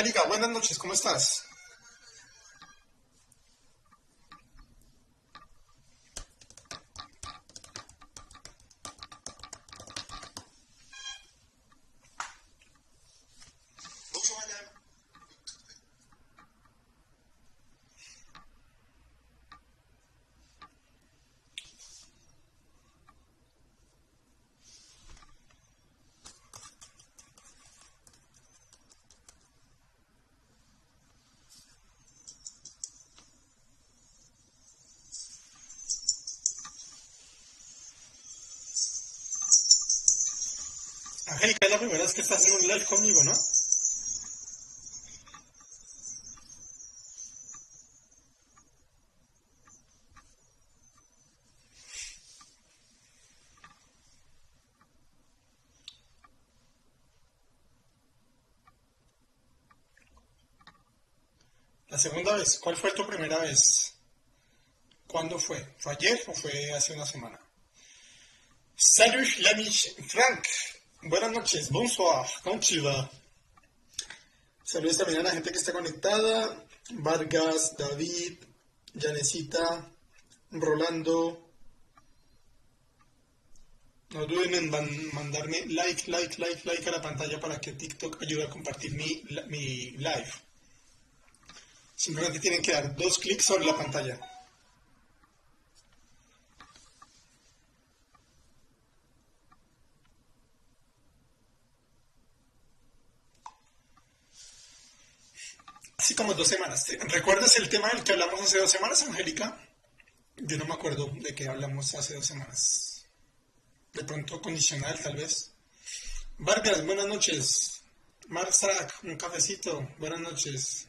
Angélica, buenas noches, ¿cómo estás? Bonjour madame. Angélica, es la primera vez que estás en un live conmigo, ¿no? La segunda vez, ¿cuál fue tu primera vez? ¿Cuándo fue? ¿Fue ayer o fue hace una semana? Salut l'ami Frank, buenas noches, bonsoir, ¿cómo te va? Saludos también a la gente que está conectada, Vargas, David, Janecita, Rolando. No duden en mandarme like a la pantalla para que TikTok ayude a compartir mi live. Simplemente tienen que dar dos clics sobre la pantalla. Así como 2 semanas. ¿Recuerdas el tema del que hablamos hace 2 semanas, Angélica? Yo no me acuerdo de qué hablamos hace 2 semanas. De pronto condicional, tal vez. Vargas, buenas noches. Marzac, un cafecito. Buenas noches.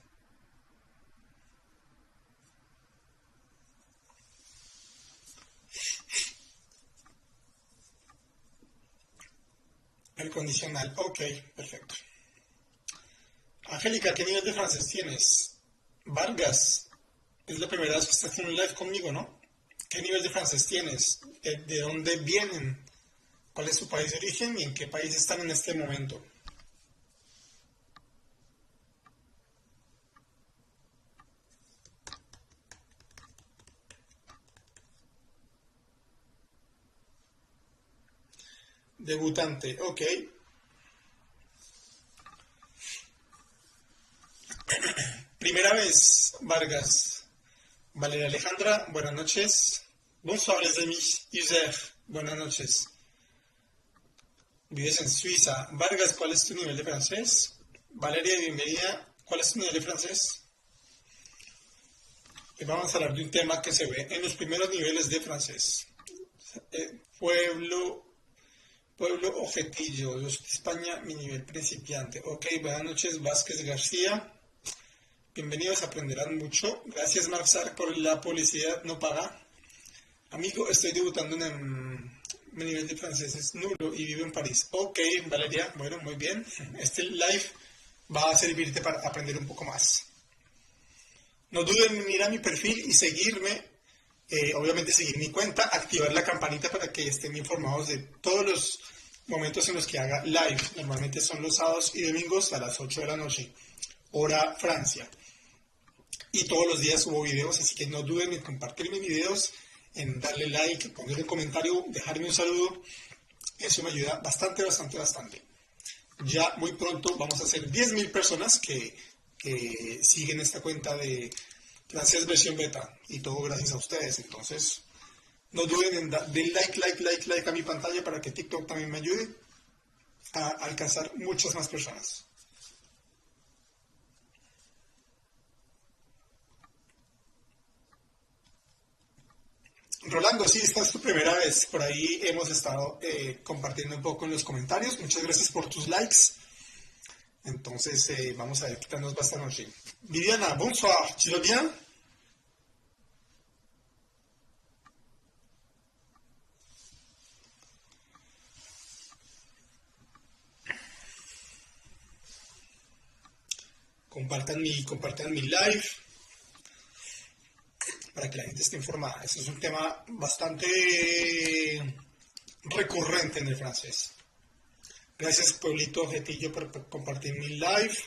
El condicional. Ok, perfecto. Angélica, ¿qué nivel de francés tienes? Vargas, es la primera vez que estás en un live conmigo, ¿no? ¿Qué nivel de francés tienes? ¿De dónde vienen? ¿Cuál es su país de origen y en qué país están en este momento? Debutante, ok. Primera vez, Vargas. Valeria Alejandra, buenas noches. Bonsoir les amis. User, buenas noches. Vives en Suiza. Vargas, ¿cuál es tu nivel de francés? Valeria, bienvenida. ¿Cuál es tu nivel de francés? Hoy vamos a hablar de un tema que se ve en los primeros niveles de francés. Pueblo Ojetillo, yo soy de España, mi nivel principiante. Ok, buenas noches, Vázquez García. Bienvenidos, aprenderán mucho. Gracias, Marxar, por la publicidad no paga. Amigo, estoy debutando mi nivel de francés es nulo y vivo en París. Ok, Valeria, bueno, muy bien. Este live va a servirte para aprender un poco más. No duden en ir a mi perfil y seguirme. Obviamente seguir mi cuenta, activar la campanita para que estén informados de todos los momentos en los que haga live. Normalmente son los sábados y domingos a las 8 de la noche, hora Francia. Y todos los días subo videos, así que no duden en compartir mis videos, en darle like, poner un comentario, dejarme un saludo. Eso me ayuda bastante. Ya muy pronto vamos a ser 10.000 personas que siguen esta cuenta de francés versión beta. Y todo gracias a ustedes. Entonces, no duden en dar like a mi pantalla para que TikTok también me ayude a alcanzar muchas más personas. Rolando, sí, esta es tu primera vez. Por ahí hemos estado compartiendo un poco en los comentarios. Muchas gracias por tus likes. Entonces, vamos a ver qué tal nos va esta noche. Viviana, bonsoir, ¿tu vas bien? Compartan mi live para que la gente esté informada. Este es un tema bastante recurrente en el francés. Gracias, Pueblito Objetillo, por compartir mi live.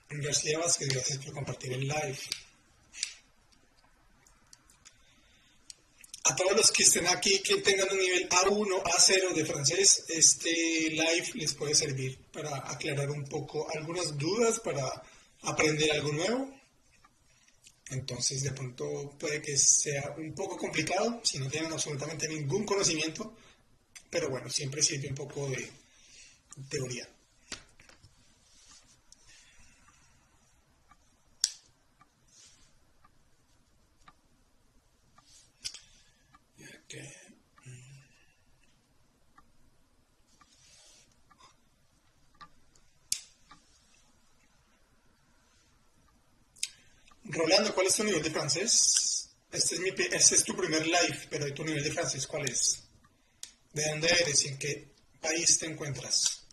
García Vázquez, gracias por compartir el live. A todos los que estén aquí, que tengan un nivel A1, A0 de francés, este live les puede servir para aclarar un poco algunas dudas, para aprender algo nuevo. Entonces, de pronto puede que sea un poco complicado si no tienen absolutamente ningún conocimiento, pero bueno, siempre sirve un poco de teoría. Okay. Rolando, ¿cuál es tu nivel de francés? Este es tu primer live, pero tu nivel de francés, ¿cuál es? ¿De dónde eres y en qué país te encuentras?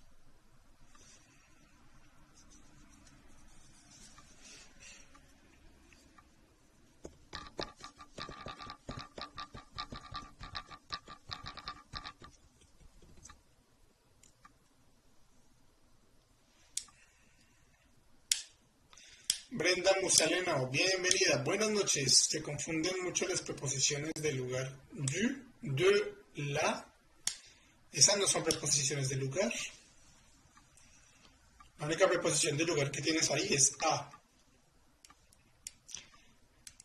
Brenda Musaleno, bienvenida, buenas noches. Se confunden mucho las preposiciones del lugar. Du, de, la. Esas no son preposiciones de lugar. La única preposición de lugar que tienes ahí es a.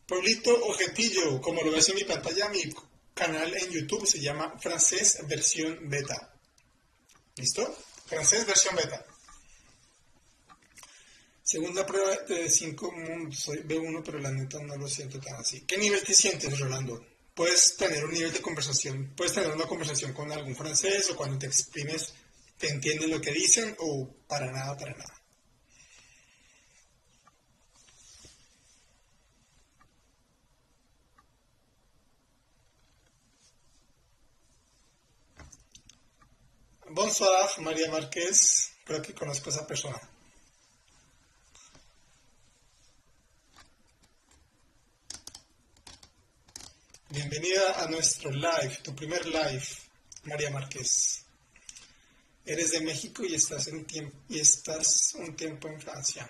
Pueblito Objetillo, como lo ves en mi pantalla, mi canal en YouTube se llama Francés Versión Beta. ¿Listo? Francés Versión Beta. Segunda prueba de 5, soy B1, pero la neta no lo siento tan así. ¿Qué nivel te sientes, Rolando? Puedes tener un nivel de conversación, puedes tener una conversación con algún francés o cuando te exprimes, te entienden lo que dicen o para nada, para nada. Bonsoir, María Márquez. Creo que conozco a esa persona. Bienvenida a nuestro live, tu primer live, María Márquez. Eres de México y estás un tiempo en Francia.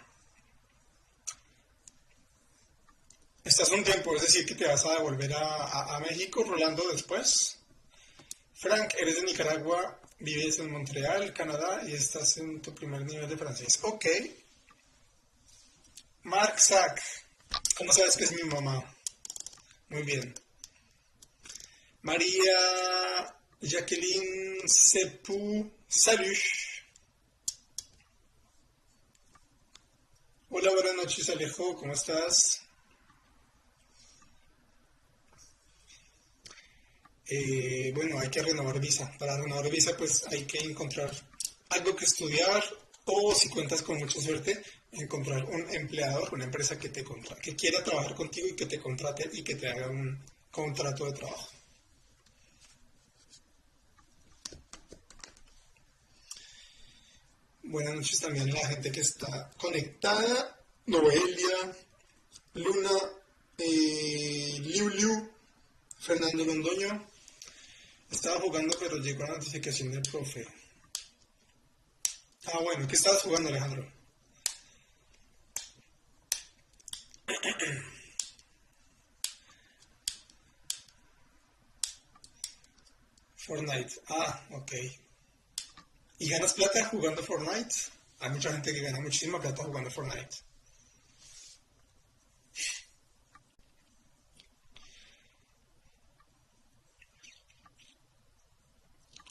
Estás un tiempo, es decir, que te vas a devolver a México, Rolando, después. Frank, eres de Nicaragua, vives en Montreal, Canadá, y estás en tu primer nivel de francés. Ok. Mark Sack, ¿cómo sabes que es mi mamá? Muy bien. María Jacqueline Sepou, salut. Hola, buenas noches, Alejo, ¿cómo estás? Bueno, hay que renovar visa. Para renovar visa, pues hay que encontrar algo que estudiar o, si cuentas con mucha suerte, encontrar un empleador, una empresa que quiera trabajar contigo y que te contrate y que te haga un contrato de trabajo. Buenas noches también a la gente que está conectada. Noelia, Luna, Liu Liu, Fernando Londoño. Estaba jugando, pero llegó la notificación del profe. Ah, bueno, ¿qué estabas jugando, Alejandro? Fortnite. Ah, ok. ¿Y ganas plata jugando Fortnite? Hay mucha gente que gana muchísima plata jugando Fortnite.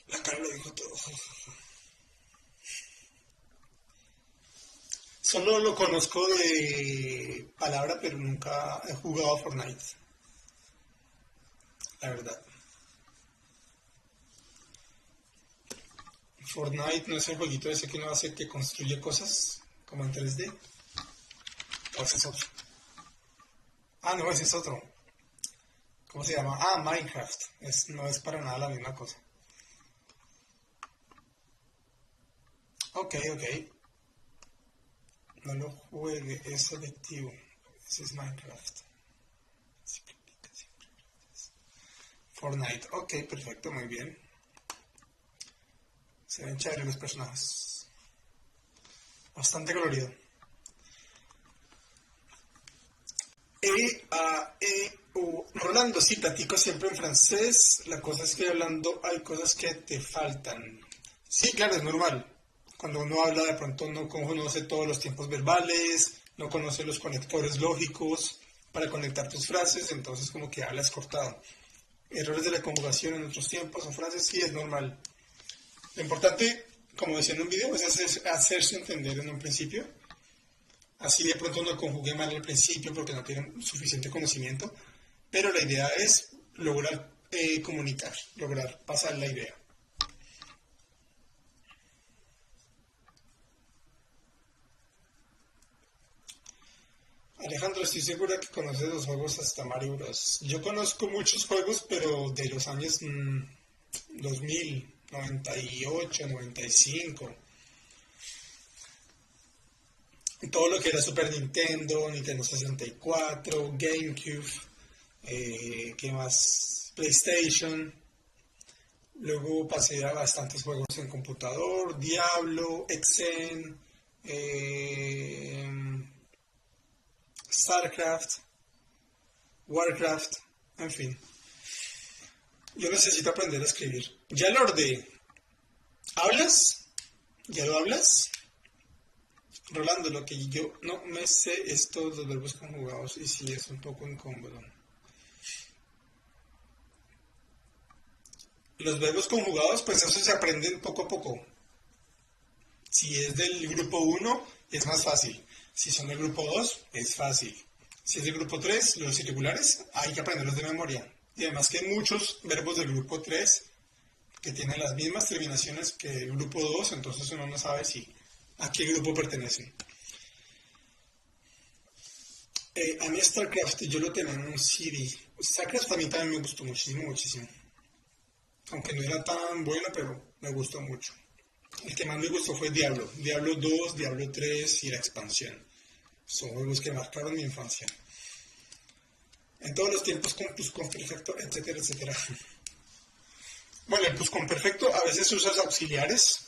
La cara lo dijo todo. Solo lo conozco de palabra, pero nunca he jugado a Fortnite. La verdad. Fortnite no es el jueguito ese que uno hace que construye cosas como en 3D. ¿O ese es otro? Ah, no, ese es otro. ¿Cómo se llama? Ah, Minecraft. No es para nada la misma cosa. Ok, ok. No lo juegue, es adictivo. Ese es Minecraft. Fortnite. Ok, perfecto, muy bien. Se ven chéveres los personajes. Bastante colorido. A, E, U. Rolando, sí, platico siempre en francés. La cosa es que hablando hay cosas que te faltan. Sí, claro, es normal. Cuando uno habla de pronto no conoce todos los tiempos verbales, no conoce los conectores lógicos para conectar tus frases, entonces como que hablas cortado. Errores de la conjugación en otros tiempos o frases, sí, es normal. Lo importante, como decía en un video, es hacerse entender en un principio. Así de pronto no conjugué mal al principio porque no tienen suficiente conocimiento, pero la idea es lograr comunicar, lograr pasar la idea. Alejandro, estoy segura que conoces los juegos hasta Mario Bros. Yo conozco muchos juegos, pero de los años 2000, 98, 95. Todo lo que era Super Nintendo, Nintendo 64, GameCube, ¿qué más? PlayStation. Luego pasé a bastantes juegos en computador, Diablo, Exen, StarCraft, Warcraft, en fin. Yo necesito aprender a escribir. Ya lo ordené. ¿Hablas? ¿Ya lo hablas? Rolando, lo que yo no me sé es todos los verbos conjugados y sí es un poco incómodo. Los verbos conjugados, pues eso se aprenden poco a poco. Si es del grupo 1, es más fácil. Si son del grupo 2, es fácil. Si es del grupo 3, los irregulares, hay que aprenderlos de memoria. Y además que hay muchos verbos del grupo 3 que tienen las mismas terminaciones que el grupo 2, entonces uno no sabe si a qué grupo pertenecen. A mí StarCraft yo lo tenía en un CD. StarCraft a mí también me gustó muchísimo, muchísimo. Aunque no era tan bueno, pero me gustó mucho. El que más me gustó fue Diablo. Diablo 2, Diablo 3 y la expansión. Son juegos que marcaron mi infancia. En todos los tiempos con pluscuamperfecto, etcétera, etcétera. Bueno, el pluscuamperfecto a veces usas auxiliares.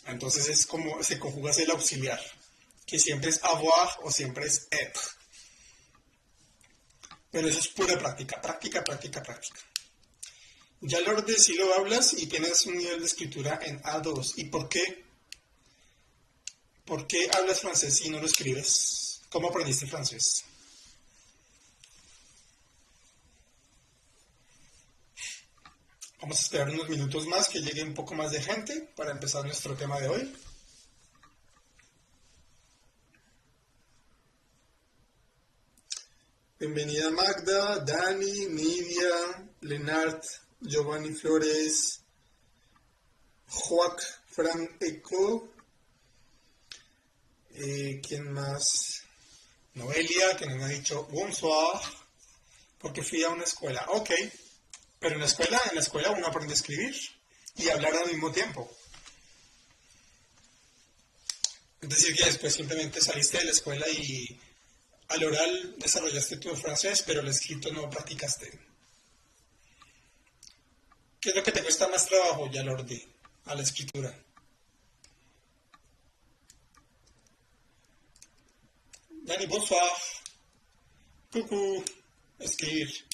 Entonces es como se conjuga el auxiliar. Que siempre es avoir o siempre es être. Pero eso es pura práctica, práctica, práctica, práctica. Ya Lorde, si lo hablas y tienes un nivel de escritura en A2. ¿Y por qué? ¿Por qué hablas francés y no lo escribes? ¿Cómo aprendiste francés? Vamos a esperar unos minutos más que llegue un poco más de gente para empezar nuestro tema de hoy. Bienvenida Magda, Dani, Nidia, Lenart, Giovanni Flores, Joac, Fran Eco, ¿quién más? Noelia, que no me ha dicho bonsoir, porque fui a una escuela. Ok, pero en la escuela uno aprende a escribir y hablar al mismo tiempo. Es decir, que después simplemente saliste de la escuela y al oral desarrollaste tu francés, pero el escrito no practicaste. ¿Qué es lo que te cuesta más trabajo, ya lo ordené, a la escritura? Dani, bonsoir. Cucú. Escribir.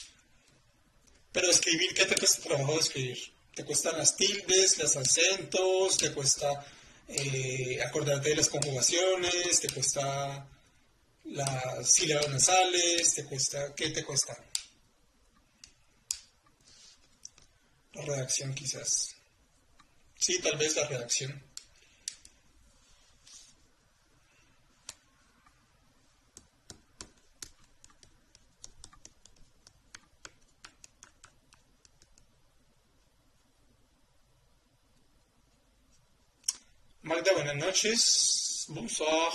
Pero escribir, ¿qué te cuesta trabajo de escribir? ¿Te cuestan las tildes, los acentos? ¿Te cuesta acordarte de las conjugaciones? ¿Te cuesta las sílabas nasales? ¿Te cuesta? ¿Qué te cuesta? La redacción quizás. Sí, tal vez la redacción. Magda, buenas noches. Bonsoir.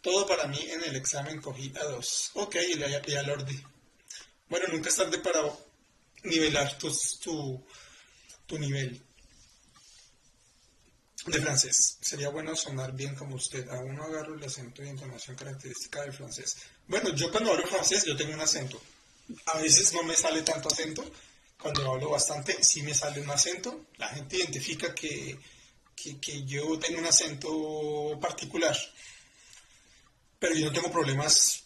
Todo para mí en el examen cogí A2. Ok, le voy a pedir al orden. Bueno, nunca es tarde para nivelar tu nivel de francés. Sería bueno sonar bien como usted. Aún no agarro el acento y entonación característica del francés. Bueno, yo cuando hablo francés yo tengo un acento. A veces no me sale tanto acento. Cuando hablo bastante sí me sale un acento. La gente identifica que yo tengo un acento particular. Pero yo no tengo problemas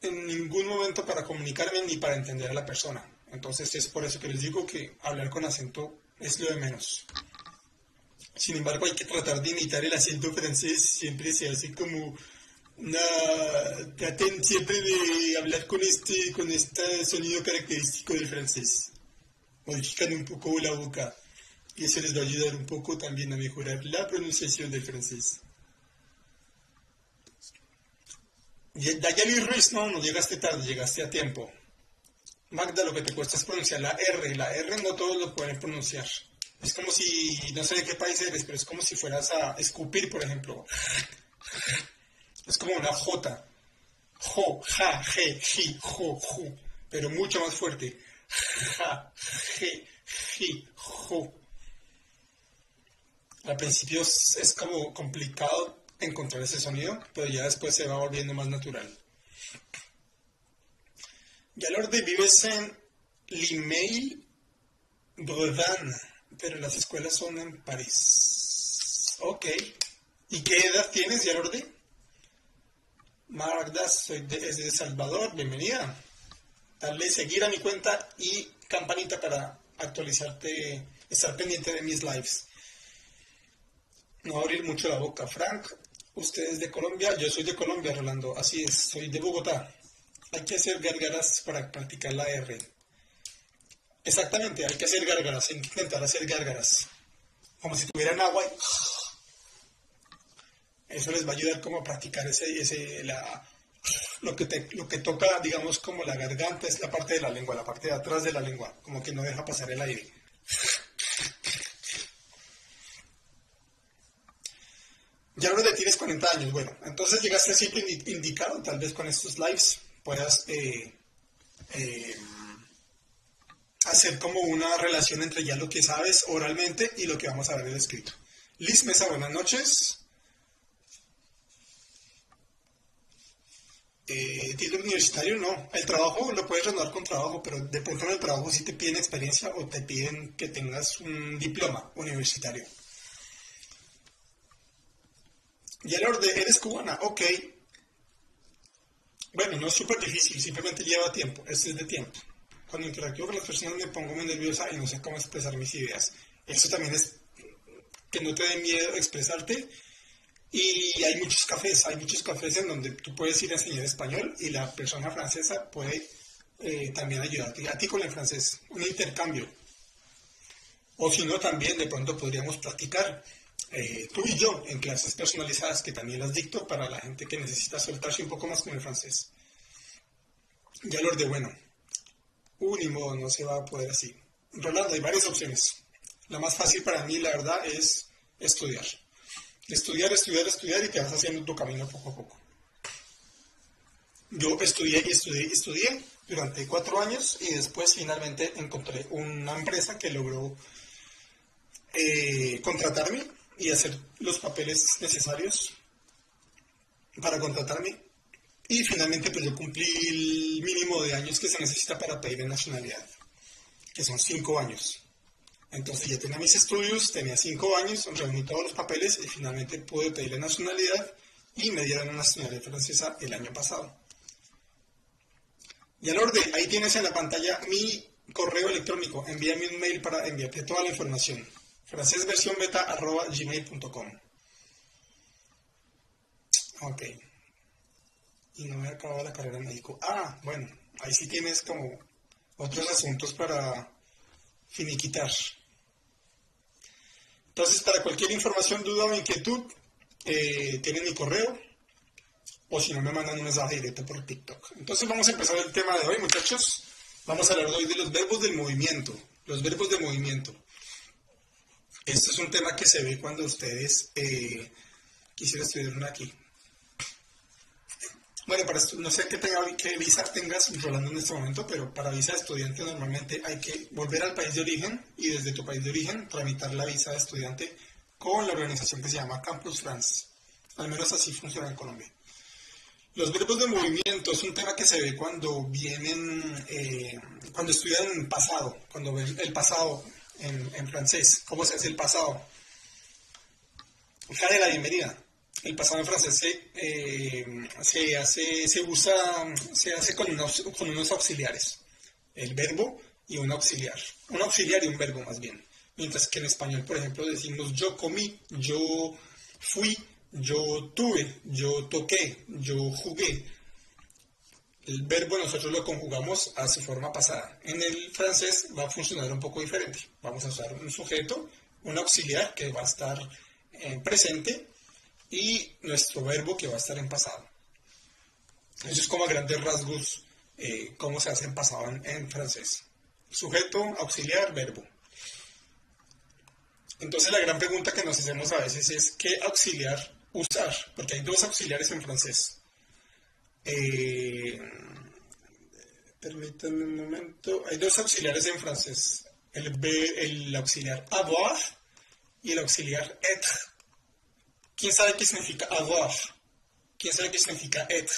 en ningún momento para comunicarme ni para entender a la persona. Entonces es por eso que les digo que hablar con acento es lo de menos. Sin embargo, hay que tratar de imitar el acento francés. Siempre se hace como traten siempre de hablar con este sonido característico del francés. Modifican un poco la boca y eso les va a ayudar un poco también a mejorar la pronunciación del francés. Dayali Ruiz, no llegaste tarde, llegaste a tiempo. Magda, lo que te cuesta es pronunciar la R. La R no todos lo pueden pronunciar. Es como si, no sé de qué país eres, pero es como si fueras a escupir, por ejemplo. Es como una J. Jo, ja, je, ji, jo, ju. Pero mucho más fuerte. Ja, je, ji, jo. Al principio es como complicado encontrar ese sonido, pero ya después se va volviendo más natural. Ya Lorde, vives en Limeil, Bredan, pero las escuelas son en París. Ok. ¿Y qué edad tienes, Yalorde? Magda, es de Salvador, bienvenida. Dale seguir a mi cuenta y campanita para actualizarte, estar pendiente de mis lives. No abrir mucho la boca. Frank, usted es de Colombia, yo soy de Colombia, Rolando, así es, soy de Bogotá. Hay que hacer gárgaras para practicar la R. Exactamente, hay que hacer gárgaras, intentar hacer gárgaras. Como si tuvieran agua. Eso les va a ayudar como a practicar lo que toca, digamos, como la garganta es la parte de la lengua, la parte de atrás de la lengua, como que no deja pasar el aire. Ya no le tienes 40 años, bueno, entonces llegaste siempre indicado, tal vez con estos lives puedas hacer como una relación entre ya lo que sabes oralmente y lo que vamos a ver en el escrito. Liz Mesa, buenas noches. Título universitario no, el trabajo lo puedes renovar con trabajo, pero de pronto en el trabajo sí te piden experiencia o te piden que tengas un diploma universitario. Y el orden, eres cubana, ok. Bueno, no es súper difícil, simplemente lleva tiempo, esto es de tiempo. Cuando interactúo con las personas me pongo muy nerviosa y no sé cómo expresar mis ideas. Eso también es que no te dé miedo expresarte. Y hay muchos cafés en donde tú puedes ir a enseñar español y la persona francesa puede también ayudarte a ti con el francés, un intercambio. O si no, también de pronto podríamos practicar tú y yo en clases personalizadas que también las dicto para la gente que necesita soltarse un poco más con el francés. Ya lo de bueno. Ni modo, no se va a poder así. Rolando, hay varias opciones. La más fácil para mí, la verdad, es estudiar. Estudiar y te vas haciendo tu camino poco a poco. Yo estudié durante 4 años y después finalmente encontré una empresa que logró contratarme y hacer los papeles necesarios para contratarme y finalmente pues yo cumplí el mínimo de años que se necesita para pedir nacionalidad, que son 5 años. Entonces ya tenía mis estudios, tenía 5 años, reuní todos los papeles y finalmente pude pedir la nacionalidad y me dieron la nacionalidad francesa el año pasado. Y al orden, ahí tienes en la pantalla mi correo electrónico, envíame un mail para enviarte toda la información. francesversiónbeta@gmail.com. Ok. Y no me acabado la carrera de médico. Bueno, ahí sí tienes como otros asuntos para finiquitar. Entonces, para cualquier información, duda o inquietud, tienen mi correo o si no me mandan un mensaje directo por TikTok. Entonces vamos a empezar el tema de hoy, muchachos. Vamos a hablar hoy de los verbos del movimiento. Los verbos de movimiento. Este es un tema que se ve cuando ustedes quisieran estudiar aquí. Bueno, no sé qué visa tengas Rolando en este momento, pero para visa de estudiante normalmente hay que volver al país de origen y desde tu país de origen tramitar la visa de estudiante con la organización que se llama Campus France. Al menos así funciona en Colombia. Los verbos de movimiento es un tema que se ve cuando cuando estudian pasado, cuando ven el pasado en francés. ¿Cómo se hace el pasado? Jade, la bienvenida. El pasado en francés se hace con unos auxiliares. El verbo y un auxiliar. Un auxiliar y un verbo más bien. Mientras que en español, por ejemplo, decimos yo comí, yo fui, yo tuve, yo toqué, yo jugué. El verbo nosotros lo conjugamos a su forma pasada. En el francés va a funcionar un poco diferente. Vamos a usar un sujeto, un auxiliar que va a estar en presente y nuestro verbo que va a estar en pasado. Eso es como a grandes rasgos cómo se hace en pasado en francés. Sujeto, auxiliar, verbo. Entonces la gran pregunta que nos hacemos a veces es ¿qué auxiliar usar? Porque hay dos auxiliares en francés. Eh, Permítanme un momento. Hay dos auxiliares en francés. El auxiliar avoir y el auxiliar être. ¿Quién sabe qué significa avoir? ¿Quién sabe qué significa être?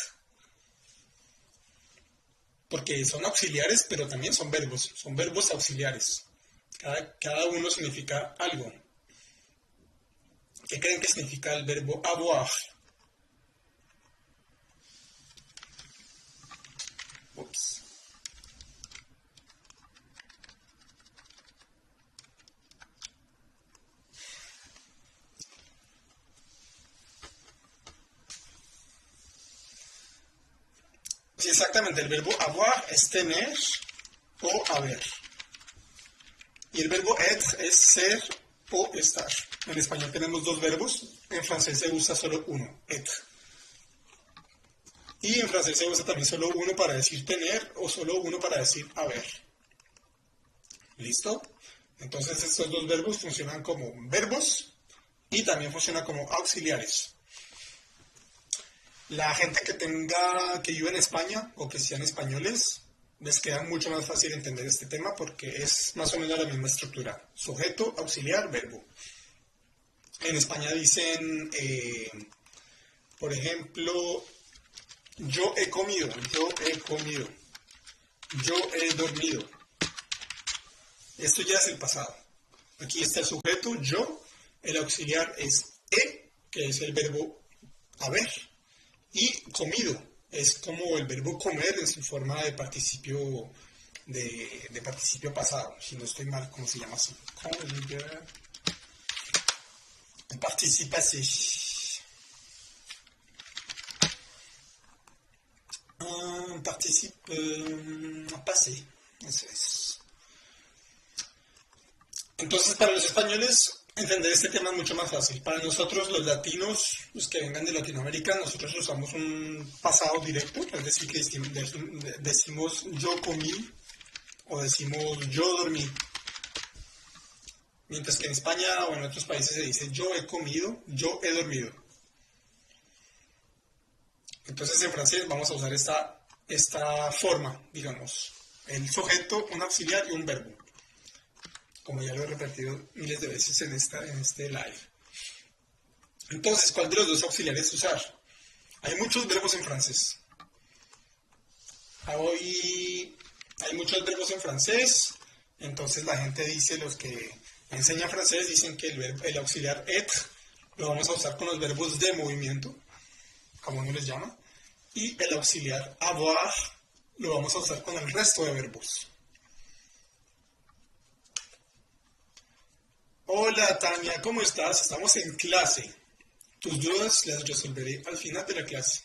Porque son auxiliares, pero también son verbos auxiliares. Cada uno significa algo. ¿Qué creen que significa el verbo avoir? Ups. Sí, exactamente, el verbo avoir es tener o haber. Y el verbo être es ser o estar. En español tenemos dos verbos, en francés se usa solo uno, être. Y en francés se usa también solo uno para decir tener o solo uno para decir haber. ¿Listo? Entonces estos dos verbos funcionan como verbos y también funcionan como auxiliares. La gente que vive en España o que sean españoles, les queda mucho más fácil entender este tema porque es más o menos la misma estructura. Sujeto, auxiliar, verbo. En España dicen, por ejemplo, yo he comido, yo he dormido. Esto ya es el pasado. Aquí está el sujeto, yo, el auxiliar es que es el verbo haber, y comido, es como el verbo comer en su forma de participio de participio pasado, si no estoy mal, ¿cómo se llama así? Participe passé. Un participe passé. Eso es. Entonces, para los españoles, entender este tema es mucho más fácil. Para nosotros, los latinos, los que vengan de Latinoamérica, nosotros usamos un pasado directo, es decir, que decimos yo comí o decimos yo dormí. Mientras que en España o en otros países se dice yo he comido, yo he dormido. Entonces en francés vamos a usar esta forma, digamos, el sujeto, un auxiliar y un verbo, como ya lo he repetido miles de veces en este live. Entonces, ¿cuál de los dos auxiliares usar? Hay muchos verbos en francés. Hoy hay muchos verbos en francés, entonces la gente dice, los que enseñan francés dicen que el auxiliar être lo vamos a usar con los verbos de movimiento, como uno les llama, y el auxiliar avoir lo vamos a usar con el resto de verbos. Hola Tania, ¿cómo estás? Estamos en clase. Tus dudas las resolveré al final de la clase.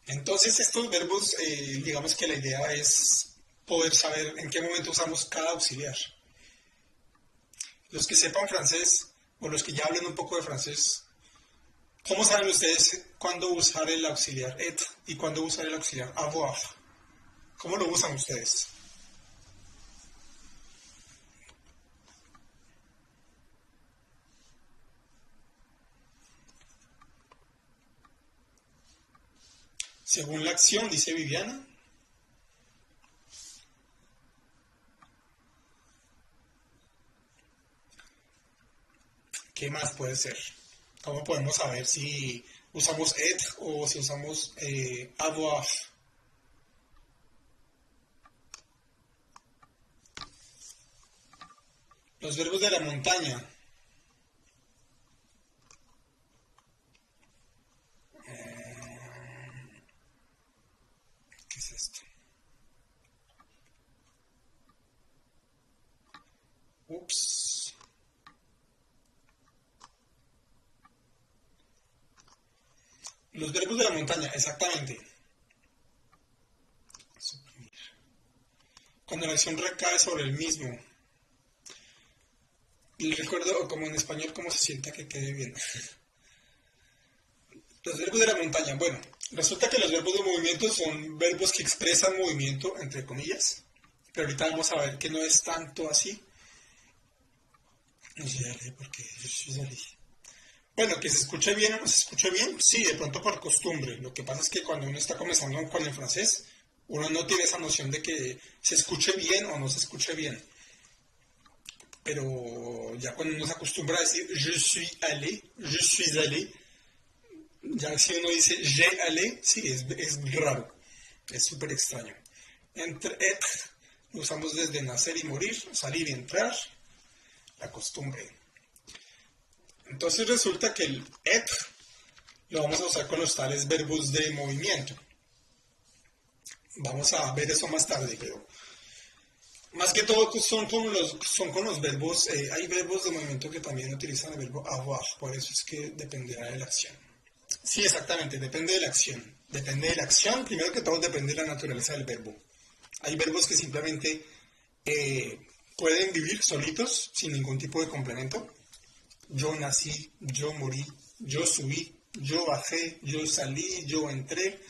Entonces estos verbos, digamos que la idea es poder saber en qué momento usamos cada auxiliar. Los que sepan francés o los que ya hablen un poco de francés, ¿cómo saben ustedes cuándo usar el auxiliar être y cuándo usar el auxiliar avoir? ¿Cómo lo usan ustedes? Según la acción, dice Viviana. ¿Qué más puede ser? ¿Cómo podemos saber si usamos être o si usamos avoir? Los verbos de la montaña. Los verbos de la montaña, exactamente. Suprimir. Cuando la acción recae sobre el mismo. Y recuerdo, como en español, cómo se sienta que quede bien. Los verbos de la montaña. Bueno, resulta que los verbos de movimiento son verbos que expresan movimiento, entre comillas. Pero ahorita vamos a ver que no es tanto así. No sé, porque yo soy de. Bueno, que se escuche bien o no se escuche bien, sí, de pronto por costumbre. Lo que pasa es que cuando uno está comenzando con el francés, uno no tiene esa noción de que se escuche bien o no se escuche bien. Pero ya cuando uno se acostumbra a decir je suis allé, ya si uno dice j'ai allé, sí, es raro, es súper extraño. Entre être, lo usamos desde nacer y morir, salir y entrar, la costumbre. Entonces resulta que el être lo vamos a usar con los tales verbos de movimiento. Vamos a ver eso más tarde, pero más que todo son con los verbos, hay verbos de movimiento que también utilizan el verbo avoir, por eso es que dependerá de la acción. Sí, exactamente, depende de la acción. Depende de la acción, primero que todo depende de la naturaleza del verbo. Hay verbos que simplemente pueden vivir solitos, sin ningún tipo de complemento. Yo nací, yo morí, yo subí, yo bajé, yo salí, yo entré.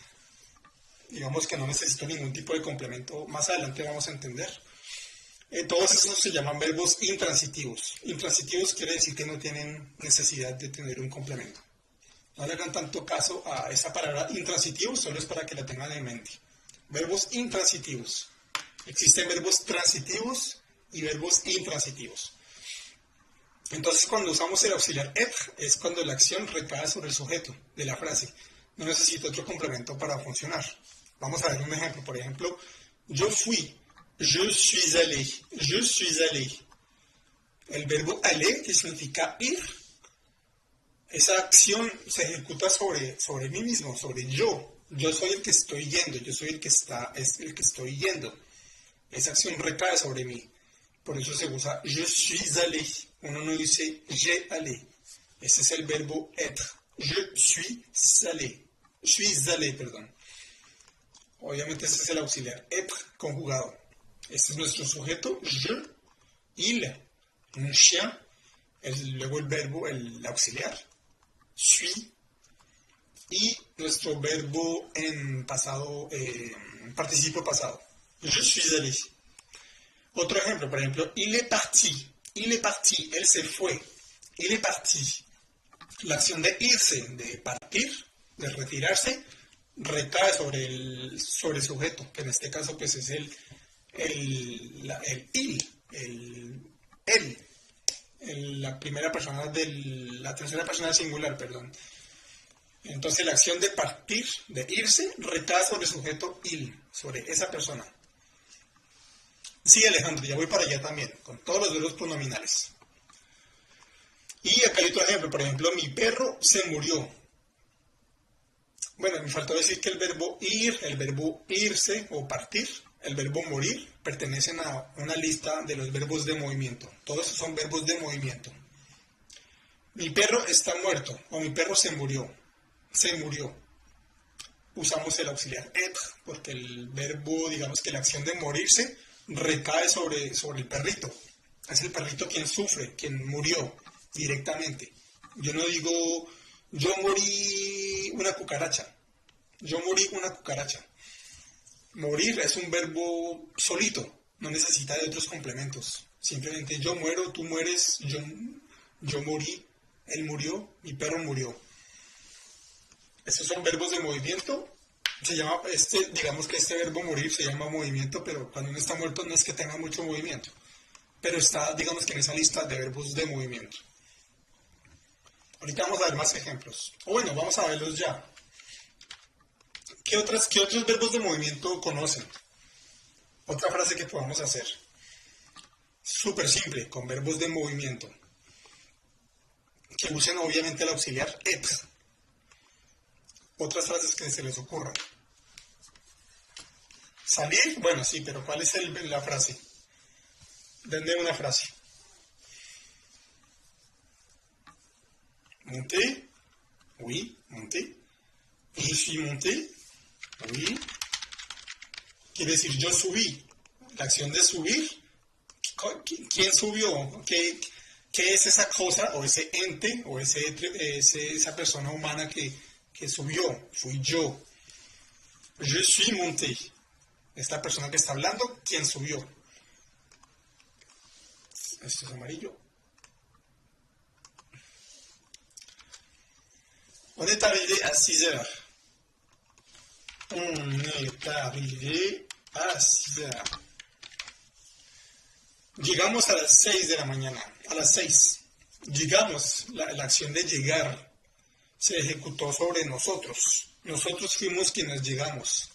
Digamos que no necesito ningún tipo de complemento. Más adelante vamos a entender. Todos esos se llaman verbos intransitivos. Intransitivos quiere decir que no tienen necesidad de tener un complemento. No le hagan tanto caso a esa palabra intransitivo, solo es para que la tengan en mente. Verbos intransitivos. Existen verbos transitivos y verbos intransitivos. Entonces, cuando usamos el auxiliar être, es cuando la acción recae sobre el sujeto de la frase. No necesito otro complemento para funcionar. Vamos a ver un ejemplo. Por ejemplo, yo fui, je suis allé, je suis allé. El verbo aller, que significa ir, esa acción se ejecuta sobre mí mismo, sobre yo. Yo soy el que estoy yendo, yo soy es el que estoy yendo. Esa acción recae sobre mí. Por eso se usa je suis allé. Uno no dice j'ai allé. Ese es el verbo être. Je suis allé. Suis allé, perdón. Obviamente ese es el auxiliar. Être conjugado. Este es nuestro sujeto. Je, il, un chien. Luego el verbo, el auxiliar. Suis. Y nuestro verbo en pasado, participio pasado. Je suis allé. Otro ejemplo, por ejemplo, il est parti. Il est parti, él se fue. Il est parti. La acción de irse, de partir, de retirarse, recae sobre el sujeto, que en este caso pues es el él, la primera persona la tercera persona del singular, perdón. Entonces la acción de partir, de irse, recae sobre el sujeto il, sobre esa persona. Sí, Alejandro, ya voy para allá también, con todos los verbos pronominales. Y acá hay otro ejemplo, por ejemplo, mi perro se murió. Bueno, me faltó decir que el verbo ir, el verbo irse o partir, el verbo morir, pertenecen a una lista de los verbos de movimiento. Todos esos son verbos de movimiento. Mi perro está muerto o mi perro se murió. Se murió. Usamos el auxiliar être porque el verbo, digamos que la acción de morirse recae sobre el perrito. Es el perrito quien sufre, quien murió directamente. Yo no digo, yo morí una cucaracha. Yo morí una cucaracha. Morir es un verbo solito, no necesita de otros complementos. Simplemente yo muero, tú mueres, yo morí, él murió, mi perro murió. Estos son verbos de movimiento. Digamos que este verbo morir se llama movimiento, pero cuando uno está muerto no es que tenga mucho movimiento. Pero está, digamos que en esa lista de verbos de movimiento. Ahorita vamos a ver más ejemplos. O bueno, vamos a verlos ya. ¿Qué otros verbos de movimiento conocen? Otra frase que podamos hacer. Súper simple, con verbos de movimiento. Que usen obviamente el auxiliar être. Otras frases que se les ocurran. Salir, bueno, sí, pero ¿cuál es la frase? Denme una frase. Monter, oui, monter. Je suis monté. Oui. Quiere decir yo subí. La acción de subir. ¿Quién subió? ¿Qué es esa cosa o ese ente o esa persona humana que subió? Fui yo. Je suis monté. Esta persona que está hablando, ¿quién subió? Esto es amarillo. On est arrivé à 6 heures. On est arrivé à 6 heures. Llegamos a las 6 de la mañana. A las 6. Llegamos. La acción de llegar se ejecutó sobre nosotros. Nosotros fuimos quienes llegamos.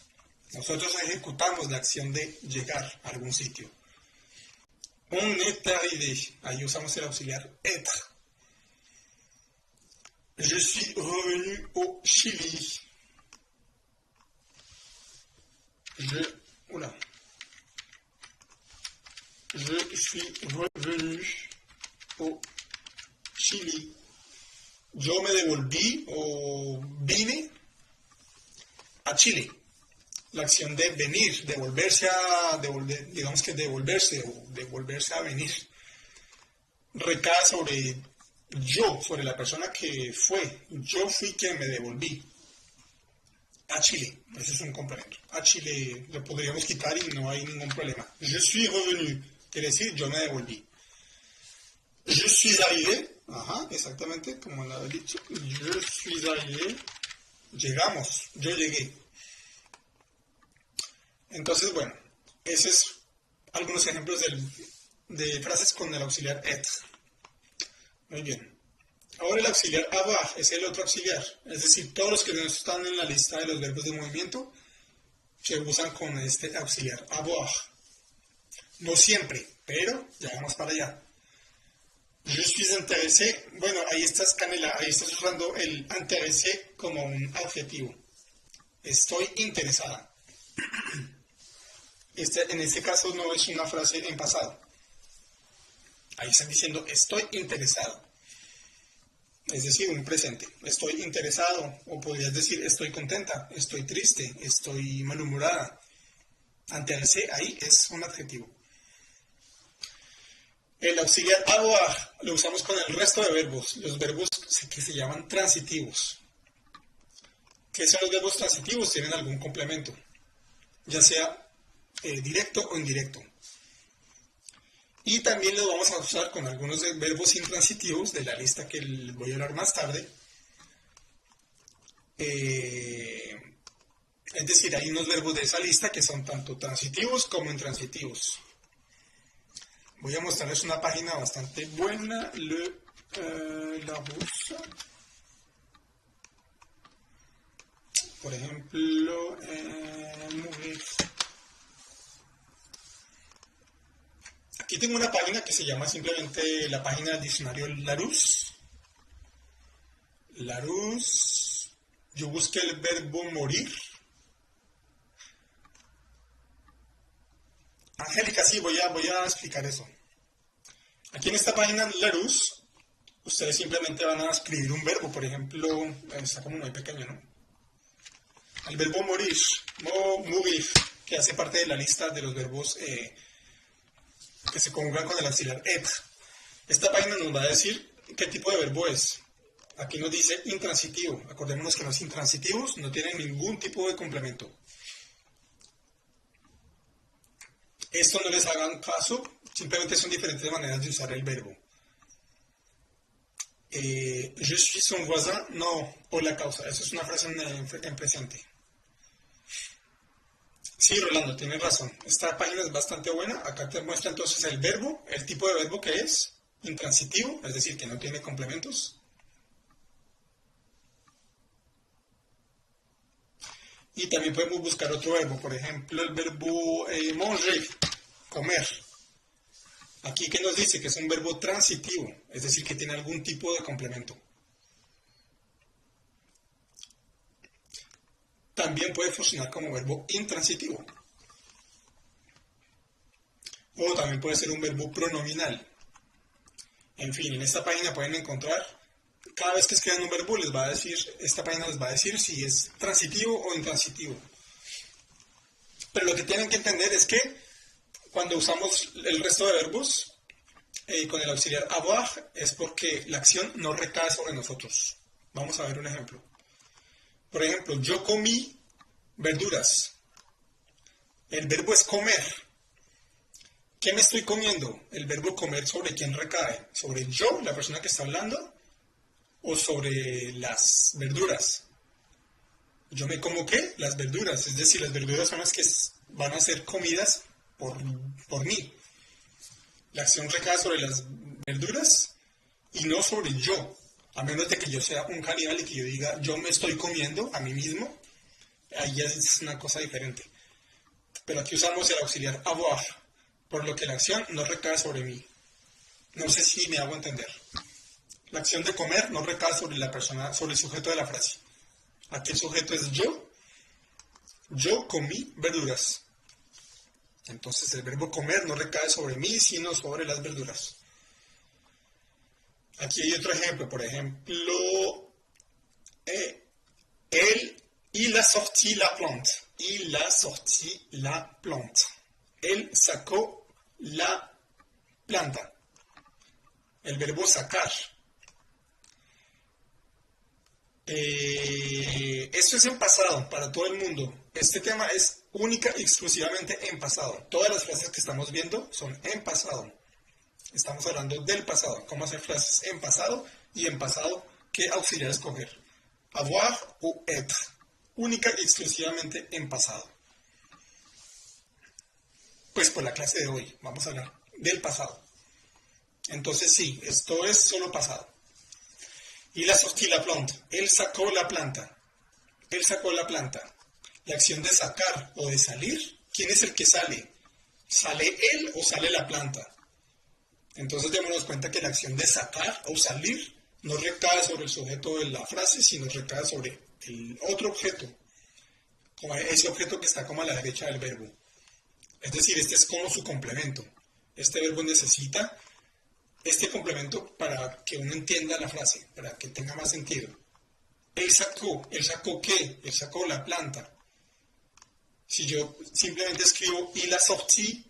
Nosotros ejecutamos la acción de llegar a algún sitio. On est arrivé. Ahí usamos el auxiliar être. Je suis revenu au Chili. Je suis revenu au Chili. Yo me devolví o vine a Chile. La acción de venir, digamos que devolverse o devolverse a venir, recae sobre yo, sobre la persona que fue. Yo fui quien me devolví a Chile. Ese es un complemento. A Chile lo podríamos quitar y no hay ningún problema. Je suis revenu, quiere decir yo me devolví. Je suis arrivé, ajá, exactamente como lo había dicho. Je suis arrivé, llegamos, yo llegué. Entonces, bueno, esos es algunos ejemplos de frases con el auxiliar être. Muy bien. Ahora el auxiliar avoir es el otro auxiliar. Es decir, todos los que no están en la lista de los verbos de movimiento se usan con este auxiliar avoir. No siempre, pero ya vamos para allá. Je suis intéressé. Bueno, ahí estás, Canela, ahí estás usando el intéressé como un adjetivo. Estoy interesada. En este caso no es una frase en pasado. Ahí están diciendo estoy interesado. Es decir, un presente. Estoy interesado. O podrías decir estoy contenta, estoy triste, estoy malhumorada. Intéressé ahí es un adjetivo. El auxiliar avoir lo usamos con el resto de verbos. Los verbos que se llaman transitivos. ¿Qué son los verbos transitivos? Tienen algún complemento. Ya sea directo o indirecto. Y también lo vamos a usar con algunos verbos intransitivos de la lista que les voy a hablar más tarde. Es decir, hay unos verbos de esa lista que son tanto transitivos como intransitivos. Voy a mostrarles una página bastante buena, Larousse. Por ejemplo, mourir. Aquí tengo una página que se llama simplemente la página del diccionario Larousse. Larousse. Yo busqué el verbo morir. Angélica, sí, voy a explicar eso. Aquí en esta página Larousse, ustedes simplemente van a escribir un verbo. Por ejemplo, está como muy pequeño, ¿no? El verbo morir, mourir, que hace parte de la lista de los verbos que se conjugan con el auxiliar être. Esta página nos va a decir qué tipo de verbo es. Aquí nos dice intransitivo. Acordémonos que los intransitivos no tienen ningún tipo de complemento. Esto no les hagan caso, simplemente son diferentes maneras de usar el verbo. Je suis son voisin, no, o la causa. Eso es una frase en presente. Sí, Rolando, tienes razón. Esta página es bastante buena. Acá te muestra entonces el verbo, el tipo de verbo que es intransitivo, es decir, que no tiene complementos. Y también podemos buscar otro verbo, por ejemplo, el verbo manger, comer. Aquí que nos dice que es un verbo transitivo, es decir, que tiene algún tipo de complemento. También puede funcionar como verbo intransitivo. O también puede ser un verbo pronominal. En fin, en esta página pueden encontrar cada vez que escriban un verbo les va a decir, esta página les va a decir si es transitivo o intransitivo. Pero lo que tienen que entender es que cuando usamos el resto de verbos con el auxiliar avoir es porque la acción no recae sobre nosotros. Vamos a ver un ejemplo. Por ejemplo, yo comí verduras. El verbo es comer. ¿Qué me estoy comiendo? El verbo comer, ¿sobre quién recae? ¿Sobre yo, la persona que está hablando? ¿O sobre las verduras? ¿Yo me como qué? Las verduras. Es decir, las verduras son las que van a ser comidas por mí. La acción recae sobre las verduras y no sobre yo. A menos de que yo sea un caníbal y que yo diga, yo me estoy comiendo a mí mismo. Ahí ya es una cosa diferente. Pero aquí usamos el auxiliar avoir, por lo que la acción no recae sobre mí. No sé si me hago entender. La acción de comer no recae sobre la persona, sobre el sujeto de la frase. Aquí el sujeto es yo. Yo comí verduras. Entonces el verbo comer no recae sobre mí, sino sobre las verduras. Aquí hay otro ejemplo. Por ejemplo, il a sorti la plante. Il a sorti la plante. Él sacó la planta. El verbo sacar. Esto es en pasado para todo el mundo. Este tema es única y exclusivamente en pasado. Todas las frases que estamos viendo son en pasado. Estamos hablando del pasado. Cómo hacer frases en pasado y en pasado qué auxiliar escoger. Avoir o être. Única y exclusivamente en pasado. Pues por la clase de hoy vamos a hablar del pasado. Entonces sí, esto es solo pasado. Il a sorti la plante. Él sacó la planta. Él sacó la planta. La acción de sacar o de salir, ¿quién es el que sale? ¿Sale él o sale la planta? Entonces démonos cuenta que la acción de sacar o salir no recae sobre el sujeto de la frase, sino recae sobre el otro objeto, como ese objeto que está como a la derecha del verbo. Es decir, este es como su complemento. Este verbo necesita este complemento para que uno entienda la frase, para que tenga más sentido. ¿Él sacó qué? Él sacó la planta. Si yo simplemente escribo il a sorti,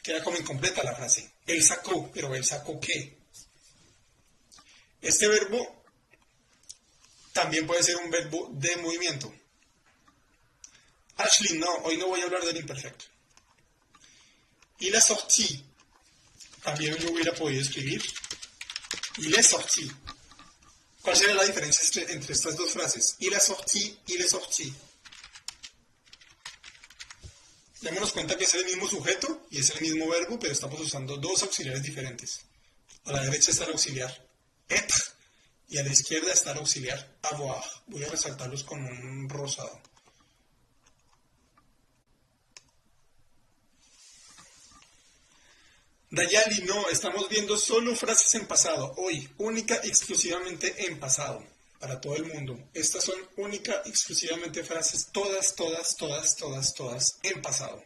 queda como incompleta la frase. Él sacó, pero ¿él sacó qué? Este verbo también puede ser un verbo de movimiento. Ashley, no, hoy no voy a hablar del imperfecto. Il a sorti. También yo hubiera podido escribir il est sorti. ¿Cuál sería la diferencia entre estas dos frases? Il a sorti, il est sorti. Démonos cuenta que es el mismo sujeto y es el mismo verbo, pero estamos usando dos auxiliares diferentes. A la derecha está el auxiliar être y a la izquierda está el auxiliar avoir. Voy a resaltarlos con un rosado. Dayali, no, estamos viendo solo frases en pasado, hoy, única y exclusivamente en pasado, para todo el mundo. Estas son única y exclusivamente frases, todas en pasado.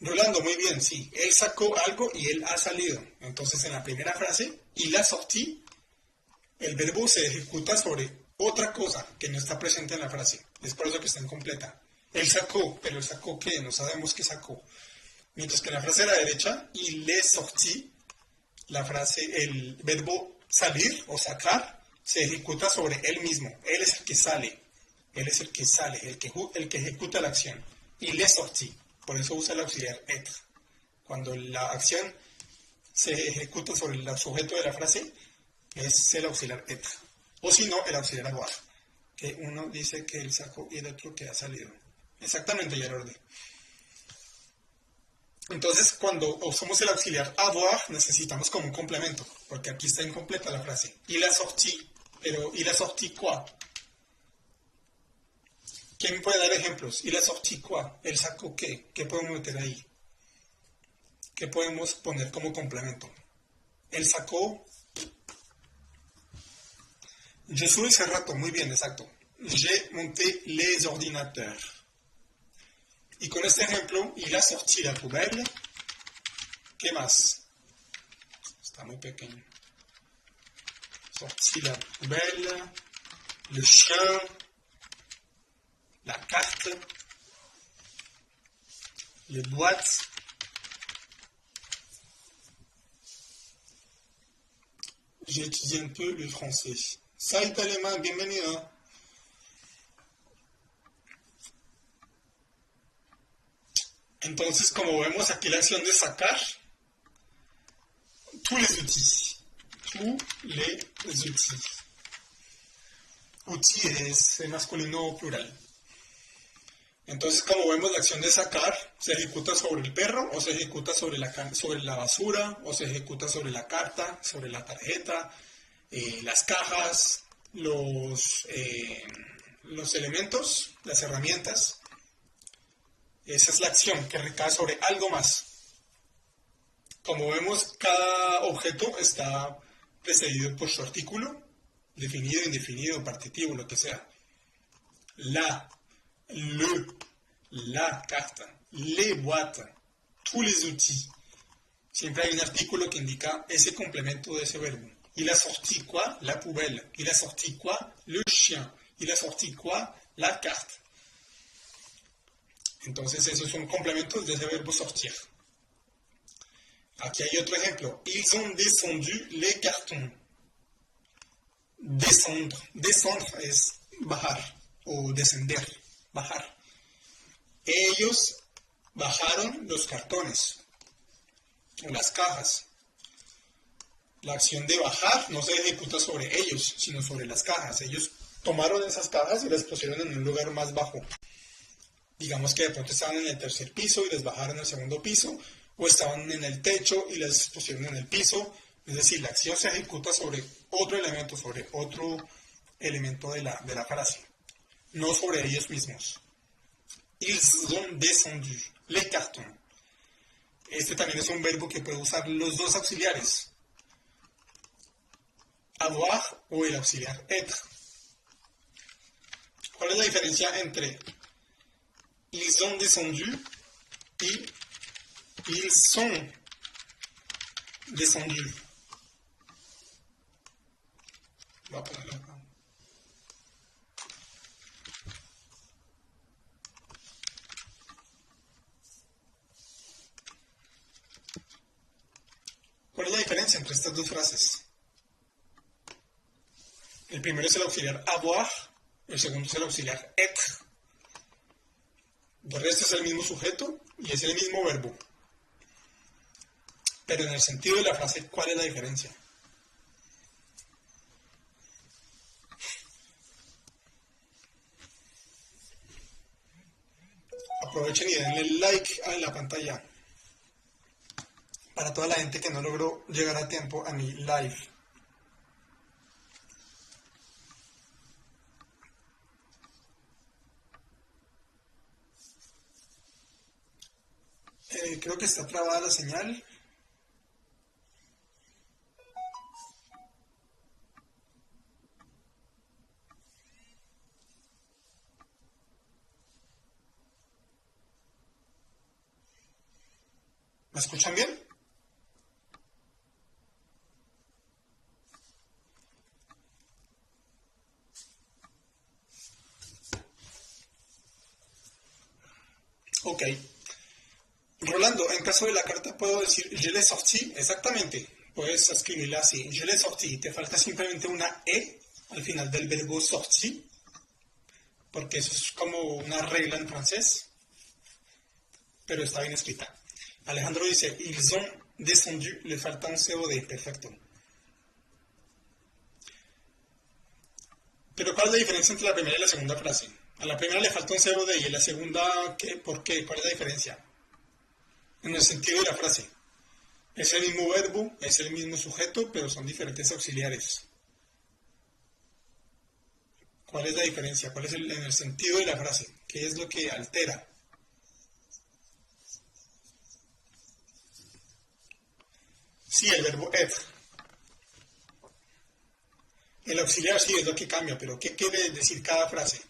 Rolando, muy bien, sí, él sacó algo y él ha salido. Entonces en la primera frase, il a sorti, el verbo se ejecuta sobre otra cosa que no está presente en la frase. Es por eso que está incompleta. Él sacó, pero él sacó ¿qué? No sabemos qué sacó. Mientras que en la frase de la derecha, il est sorti, la frase, el verbo salir o sacar, se ejecuta sobre él mismo. Él es el que sale. Él es el que sale, el que ejecuta la acción. Il est sorti. Por eso usa el auxiliar être. Cuando la acción se ejecuta sobre el sujeto de la frase, es el auxiliar être. O si no, el auxiliar avoir. Que uno dice que él sacó y el otro que ha salido. Exactamente, ya lo ordené. Entonces, cuando usamos el auxiliar avoir, necesitamos como un complemento, porque aquí está incompleta la frase. Il a sorti, pero il a sorti quoi? ¿Quién me puede dar ejemplos? Il a sorti quoi? ¿Él sacó qué? ¿Qué podemos meter ahí? ¿Qué podemos poner como complemento? Él sacó... Je suis hace rato, muy bien, exacto. J'ai monté les ordinateurs. Y con este ejemplo, il a sorti la poubelle. ¿Qué más? Está muy pequeño. sorti la poubelle, le chien, la carte, les boîtes. J'ai étudié un peu le français. Salut Alemán, bienvenido. Entonces, como vemos aquí la acción de sacar, tous les outils. Tous les outils. Outils es masculino plural. Entonces, como vemos, la acción de sacar se ejecuta sobre el perro, o se ejecuta sobre la basura, o se ejecuta sobre la carta, sobre la tarjeta, las cajas, los elementos, las herramientas. Esa es la acción que recae sobre algo más. Como vemos, cada objeto está precedido por su artículo, definido, indefinido, partitivo, lo que sea. La carta, les boîtes, tous les outils. Siempre hay un artículo que indica ese complemento de ese verbo. Il a sorti quoi? La poubelle. Il a sorti quoi? Le chien. Il a sorti quoi? La carte. Entonces esos son complementos de ese verbo sortir. Aquí hay otro ejemplo. Ils ont descendu les cartons. Descendre. Descendre es bajar o descender. Bajar. Ellos bajaron los cartones o las cajas. La acción de bajar no se ejecuta sobre ellos, sino sobre las cajas. Ellos tomaron esas cajas y las pusieron en un lugar más bajo. Digamos que de pronto estaban en el tercer piso y les bajaron al segundo piso, o estaban en el techo y las pusieron en el piso. Es decir, la acción se ejecuta sobre otro elemento de la frase, no sobre ellos mismos. Ils ont descendu les cartons. Este también es un verbo que puede usar los dos auxiliares. Avoir o el auxiliar être. ¿Cuál es la diferencia entre ils ont descendu y ils sont descendus? Voy a ponerlo acá. ¿Cuál es la diferencia entre estas dos frases? El primero es el auxiliar avoir, el segundo es el auxiliar être. De resto es el mismo sujeto y es el mismo verbo. Pero en el sentido de la frase, ¿cuál es la diferencia? Aprovechen y denle like a la pantalla para toda la gente que no logró llegar a tiempo a mi live. Creo que está trabada la señal. ¿Me escuchan bien? Ok. Rolando, en caso de la carta puedo decir je l'ai sorti, exactamente. Puedes escribirla así, je l'ai sorti. Te falta simplemente una E al final del verbo sorti, porque eso es como una regla en francés, pero está bien escrita. Alejandro dice, ils ont descendu, le falta un COD, perfecto. Pero ¿cuál es la diferencia entre la primera y la segunda frase? A la primera le falta un COD y a la segunda, ¿qué? ¿Por qué? ¿Cuál es la diferencia? En el sentido de la frase. Es el mismo verbo, es el mismo sujeto, pero son diferentes auxiliares. ¿Cuál es la diferencia? ¿Cuál es en el sentido de la frase? ¿Qué es lo que altera? Sí, el verbo être. El auxiliar sí es lo que cambia, pero ¿qué quiere decir cada frase?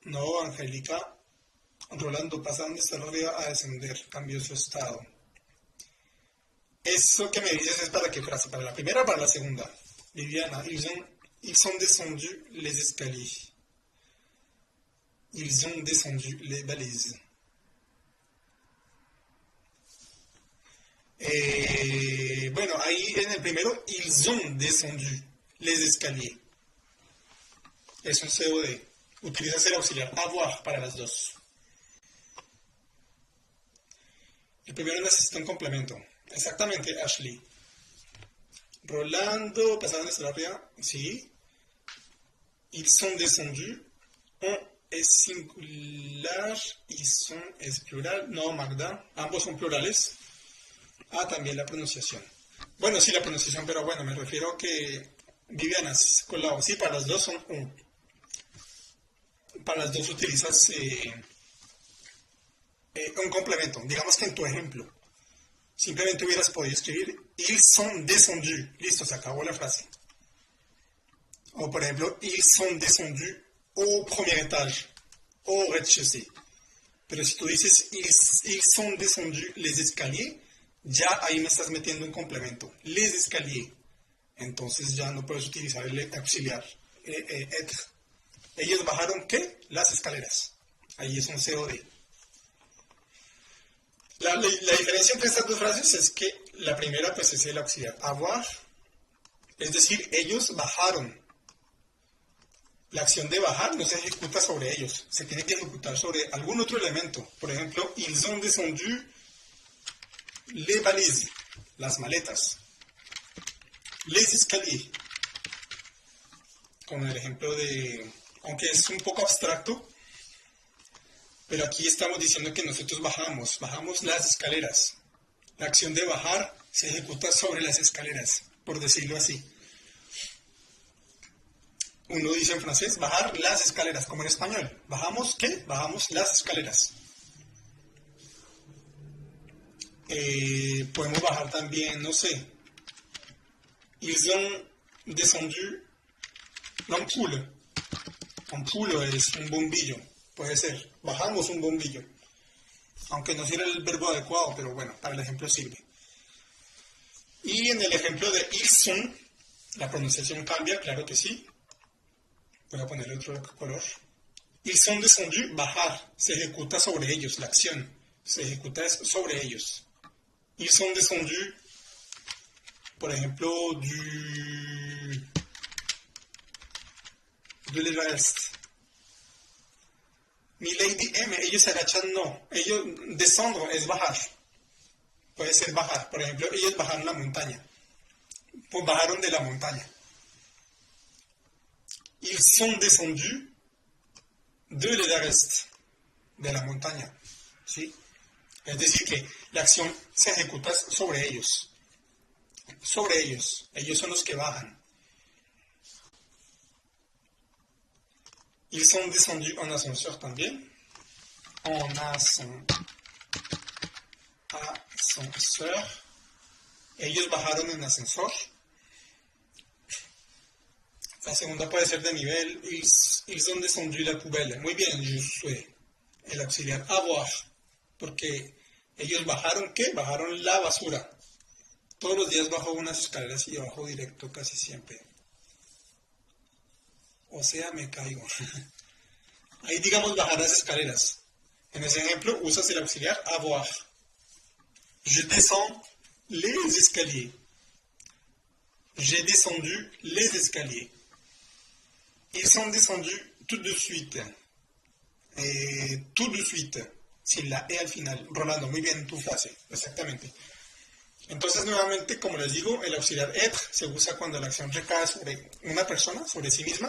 No, Angélica, Rolando pasaron de estar arriba a descender, cambió su estado. Eso que me dices es para qué frase, para la primera o para la segunda. Viviana, ils sont descendus les escaliers. Ils ont descendu les balises. Bueno, ahí en el primero, ils ont descendu les escaliers. Es un COD. Utilizas el auxiliar avoir para las dos. El primero necesita un complemento. Exactamente, Ashley. Rolando, pasaron de la arriba. Sí. Ils sont descendus. On es singular. Ils sont es plural. No, Magda. Ambos son plurales. Ah, también la pronunciación. Bueno, sí, la pronunciación, pero bueno, me refiero a que Viviana, con la sí, para las dos son un. Para las dos utilizas un complemento. Digamos que en tu ejemplo, simplemente hubieras podido escribir ils sont descendus. Listo, se acabó la frase. O por ejemplo, ils sont descendus au premier étage, au rez-de-chaussée. Pero si tú dices ils sont descendus les escaliers, ya ahí me estás metiendo un complemento. Les escaliers. Entonces ya no puedes utilizar el auxiliar être. Ellos bajaron, ¿qué? Las escaleras. Ahí es un COD. La diferencia entre estas dos frases es que la primera pues es el auxiliar avoir, es decir, ellos bajaron. La acción de bajar no se ejecuta sobre ellos, se tiene que ejecutar sobre algún otro elemento. Por ejemplo, ils ont descendu les valises, las maletas. Les escaliers, con el ejemplo de, aunque es un poco abstracto, pero aquí estamos diciendo que nosotros bajamos las escaleras. La acción de bajar se ejecuta sobre las escaleras, por decirlo así. Uno dice en francés, bajar las escaleras, como en español. ¿Bajamos qué? Bajamos las escaleras. Podemos bajar también, no sé. Ils ont descendu l'ampoule. Ampoule es un bombillo, puede ser. Bajamos un bombillo. Aunque no sea el verbo adecuado, pero bueno, para el ejemplo sirve. Y en el ejemplo de ils sont, la pronunciación cambia, claro que sí. Voy a ponerle otro color. Ils sont descendus, bajar. Se ejecuta sobre ellos, la acción. Se ejecuta sobre ellos. Ils sont descendus, por ejemplo, de l'Everest. Milady M, ellos se agachan, no. Ellos, descendre es bajar. Puede ser bajar. Por ejemplo, ellos bajaron la montaña. Pues bajaron de la montaña. Ils sont descendus de l'Everest, de la montaña. ¿Sí? Es decir, que la acción se ejecuta sobre ellos. Sobre ellos. Ellos son los que bajan. Ils sont descendus en ascenseur también. En ascenseur. Ellos bajaron en ascensor. La segunda puede ser de nivel. Ils ont descendu la poubelle. Muy bien, je suis. El auxiliar avoir. Porque ellos bajaron, ¿qué? Bajaron la basura. Todos los días bajo unas escaleras y bajo directo casi siempre. O sea, me caigo. Ahí digamos bajar las escaleras. En ese ejemplo usas el auxiliar avoir. Je descends les escaliers. J'ai descendu les escaliers. Ils sont descendus tout de suite. Tout de suite. Sin la E al final. Rolando, muy bien tu frase. Exactamente. Entonces, nuevamente, como les digo, el auxiliar être se usa cuando la acción recae sobre una persona, sobre sí misma.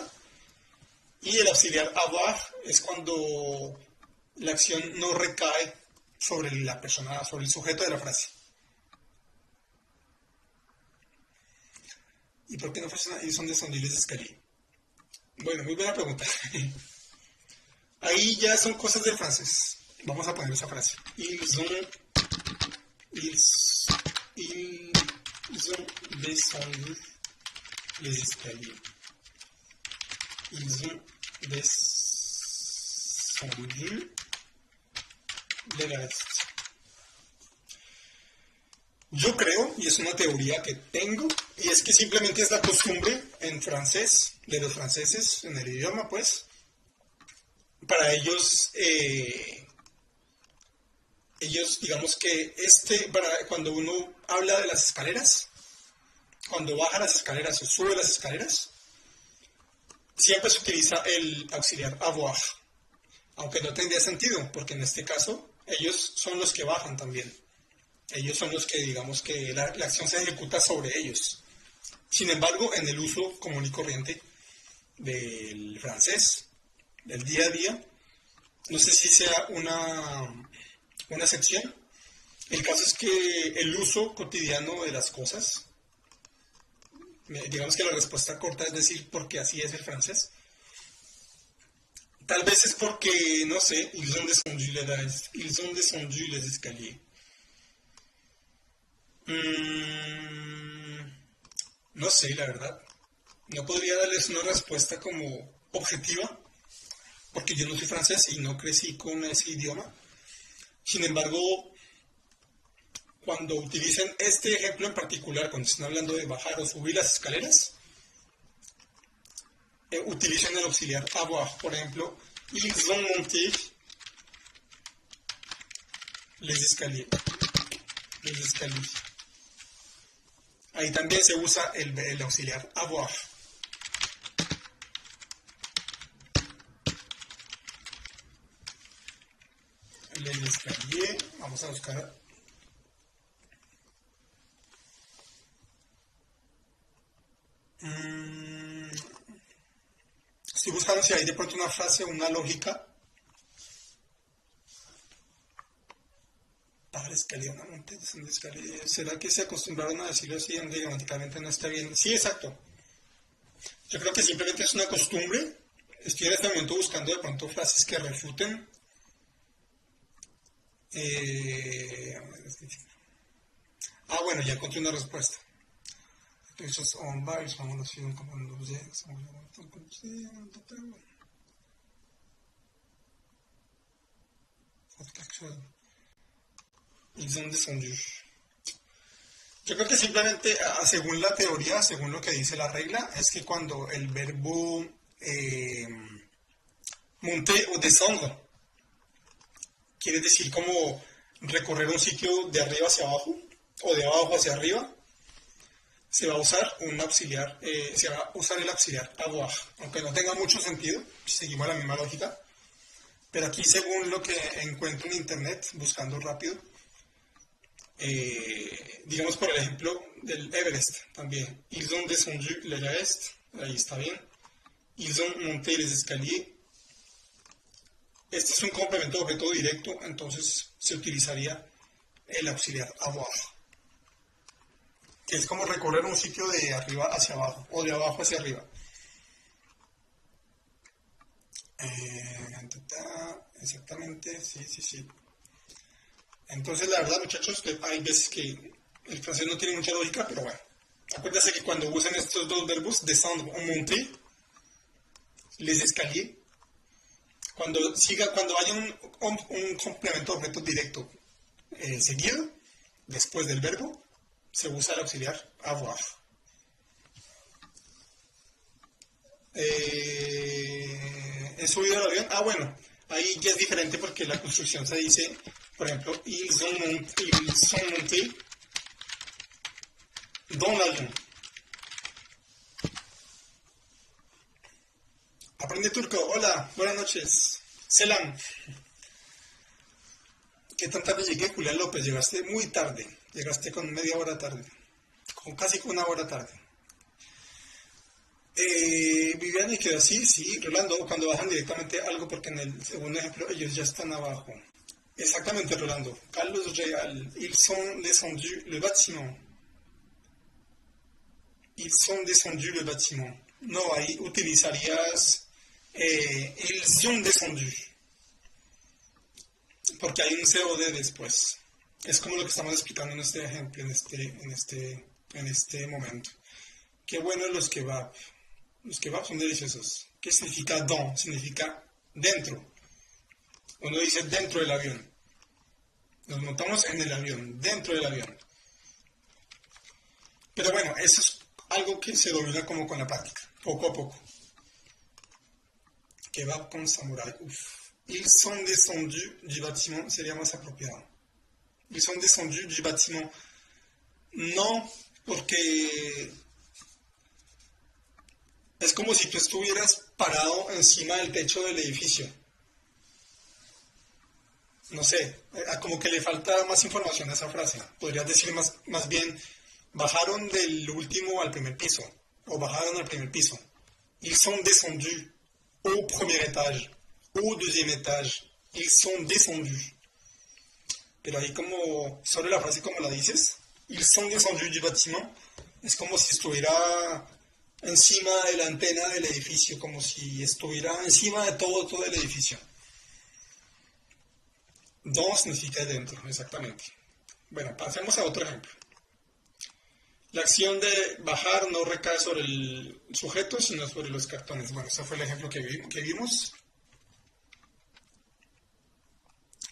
Y el auxiliar avoir es cuando la acción no recae sobre la persona, sobre el sujeto de la frase. ¿Y por qué no funciona? Ellos son descendibles de escalier. Bueno, muy buena pregunta. Ahí ya son cosas del francés. Vamos a poner esa frase. Ils ont descendu les escaliers. Ils ont descendu l'Everest. Yo creo, y es una teoría que tengo, y es que simplemente es la costumbre en francés, de los franceses, en el idioma, pues, para ellos, digamos que cuando uno habla de las escaleras, cuando baja las escaleras o sube las escaleras, siempre se utiliza el auxiliar avoir, aunque no tendría sentido, porque en este caso ellos son los que bajan también. Ellos son los que, digamos que la acción se ejecuta sobre ellos. Sin embargo, en el uso común y corriente del francés, del día a día, no sé si sea una excepción. El caso es que el uso cotidiano de las cosas, digamos que la respuesta corta es decir, porque así es el francés. Tal vez es porque, no sé, ils ont descendu les escaliers. No sé, la verdad. No podría darles una respuesta como objetiva, porque yo no soy francés y no crecí con ese idioma. Sin embargo, cuando utilicen este ejemplo en particular, cuando estén hablando de bajar o subir las escaleras, utilicen el auxiliar avoir. Por ejemplo, ils ont monté les escaliers. Les escaliers. Ahí también se usa el auxiliar avoir. Les escaliers. Vamos a buscar. Estoy buscando si hay de pronto una frase o una lógica. Bajar escalera, una montaña, descender escalera. ¿Será que se acostumbraron a decirlo así, aunque gramaticalmente no está bien? Sí, exacto. Yo creo que simplemente es una costumbre. Estoy en este momento buscando de pronto frases que refuten. Bueno, ya encontré una respuesta. Entonces, on va, ils sont relations comme un objet, ils ont descendu. Yo creo que simplemente, según la teoría, según lo que dice la regla, es que cuando el verbo monter o descendre quiere decir como recorrer un sitio de arriba hacia abajo o de abajo hacia arriba, se va a usar un auxiliar, se va a usar el auxiliar avoir, aunque no tenga mucho sentido, seguimos la misma lógica, pero aquí según lo que encuentro en internet, buscando rápido, digamos por el ejemplo del Everest también, ils ont descendu l'Everest, ahí está bien, ils ont monté les escaliers. Este es un complemento de objeto directo, entonces se utilizaría el auxiliar avoir, que es como recorrer un sitio de arriba hacia abajo o de abajo hacia arriba. Exactamente, sí. Entonces, la verdad, muchachos, hay veces que el francés no tiene mucha lógica, pero bueno. Acuérdense que cuando usen estos dos verbos, descendre o monter, les escaliers, cuando haya un complemento de objeto directo seguido, después del verbo, se usa el auxiliar avoir. ¿He subido al avión? Bueno, ahí ya es diferente porque la construcción se dice, por ejemplo, ils sont montés dans l'avion. Aprende turco. Hola, buenas noches. Selam. ¿Qué tan tarde llegué, Julián López? Llegaste muy tarde. Llegaste con media hora tarde. Casi con una hora tarde. Viviane quedó así, sí. Rolando, cuando bajan directamente algo, porque en el segundo ejemplo ellos ya están abajo. Exactamente, Rolando. Carlos Real. Ils sont descendus le bâtiment. Ils sont descendus le bâtiment. No, ahí utilizarías ils ont descendu. Porque hay un COD después. Es como lo que estamos explicando en este ejemplo, en este momento. Qué bueno los kebab. Los kebab son deliciosos. ¿Qué significa dans? Significa dentro. Uno dice dentro del avión. Nos montamos en el avión, dentro del avión. Pero bueno, eso es algo que se domina como con la práctica, poco a poco. Kebab con samouraï, uf. Ils sont descendus du bâtiment, sería más apropiado. Ils sont descendus du bâtiment. No, porque es como si tú estuvieras parado encima del techo del edificio. No sé, como que le falta más información a esa frase. Podrías decir más bien, bajaron del último al primer piso, o bajaron al primer piso. Ils sont descendus au premier étage, au deuxième étage. Ils sont descendus. Pero ahí como, sobre la frase como la dices, ils sont descendus du bâtiment, es como si estuviera encima de la antena del edificio, como si estuviera encima de todo el edificio. Dans significa dentro, exactamente. Bueno, pasemos a otro ejemplo. La acción de bajar no recae sobre el sujeto, sino sobre los cartones. Bueno, ese fue el ejemplo que vimos.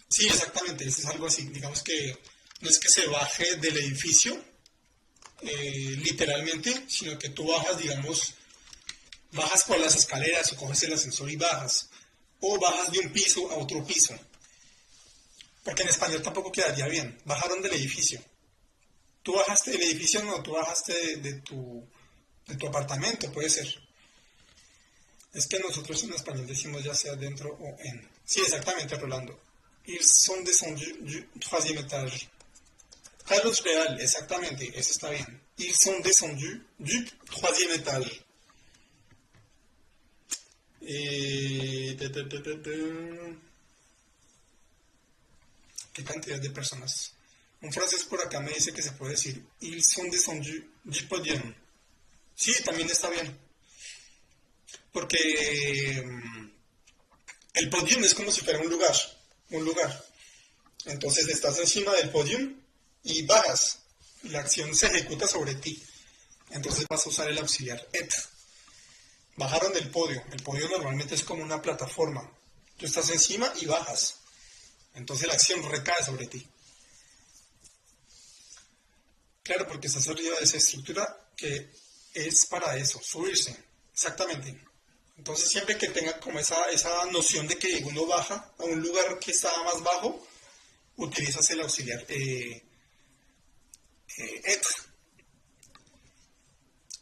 Sí, exactamente, eso es algo así. Digamos que no es que se baje del edificio, literalmente, sino que tú bajas, digamos, bajas por las escaleras o coges el ascensor y bajas. O bajas de un piso a otro piso. Porque en español tampoco quedaría bien. Bajaron del edificio. Tú bajaste del edificio, no, tú bajaste de tu apartamento, puede ser. Es que nosotros en español decimos ya sea dentro o en. Sí, exactamente, Rolando. Ils sont descendus du troisième étage. Carlos Real, exactamente, eso está bien. Ils sont descendus du troisième étage. ¿Qué cantidad de personas? Un francés por acá me dice que se puede decir ils sont descendus du podium. Sí, también está bien. Porque el podium es como si fuera un lugar. Entonces estás encima del podium y bajas. La acción se ejecuta sobre ti. Entonces vas a usar el auxiliar et. Bajaron del podio. El podio normalmente es como una plataforma. Tú estás encima y bajas. Entonces la acción recae sobre ti. Claro, porque estás arriba de esa estructura que es para eso, subirse. Exactamente. Entonces siempre que tenga como esa noción de que uno baja a un lugar que está más bajo, utilizas el auxiliar et.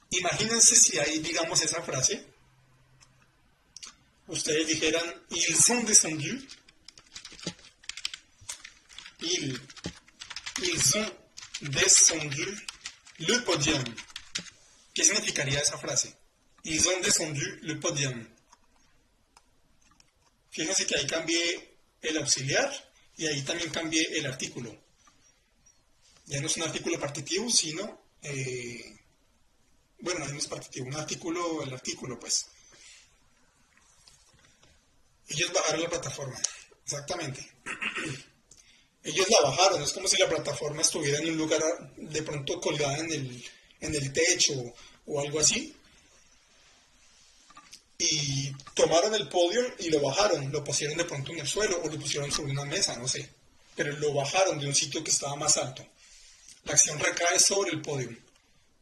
Imagínense si ahí digamos esa frase, ustedes dijeran ils sont descendus, ils ont descendu le podium. ¿Qué significaría esa frase? Ils ont descendu le podium. Fíjense que ahí cambié el auxiliar y ahí también cambié el artículo. Ya no es un artículo partitivo, sino, bueno, no es partitivo, un artículo, el artículo, pues. Ellos bajaron la plataforma, exactamente. Ellos la bajaron, es como si la plataforma estuviera en un lugar de pronto colgada en el techo o algo así. Y tomaron el podio y lo bajaron, lo pusieron de pronto en el suelo o lo pusieron sobre una mesa, no sé. Pero lo bajaron de un sitio que estaba más alto. La acción recae sobre el podio.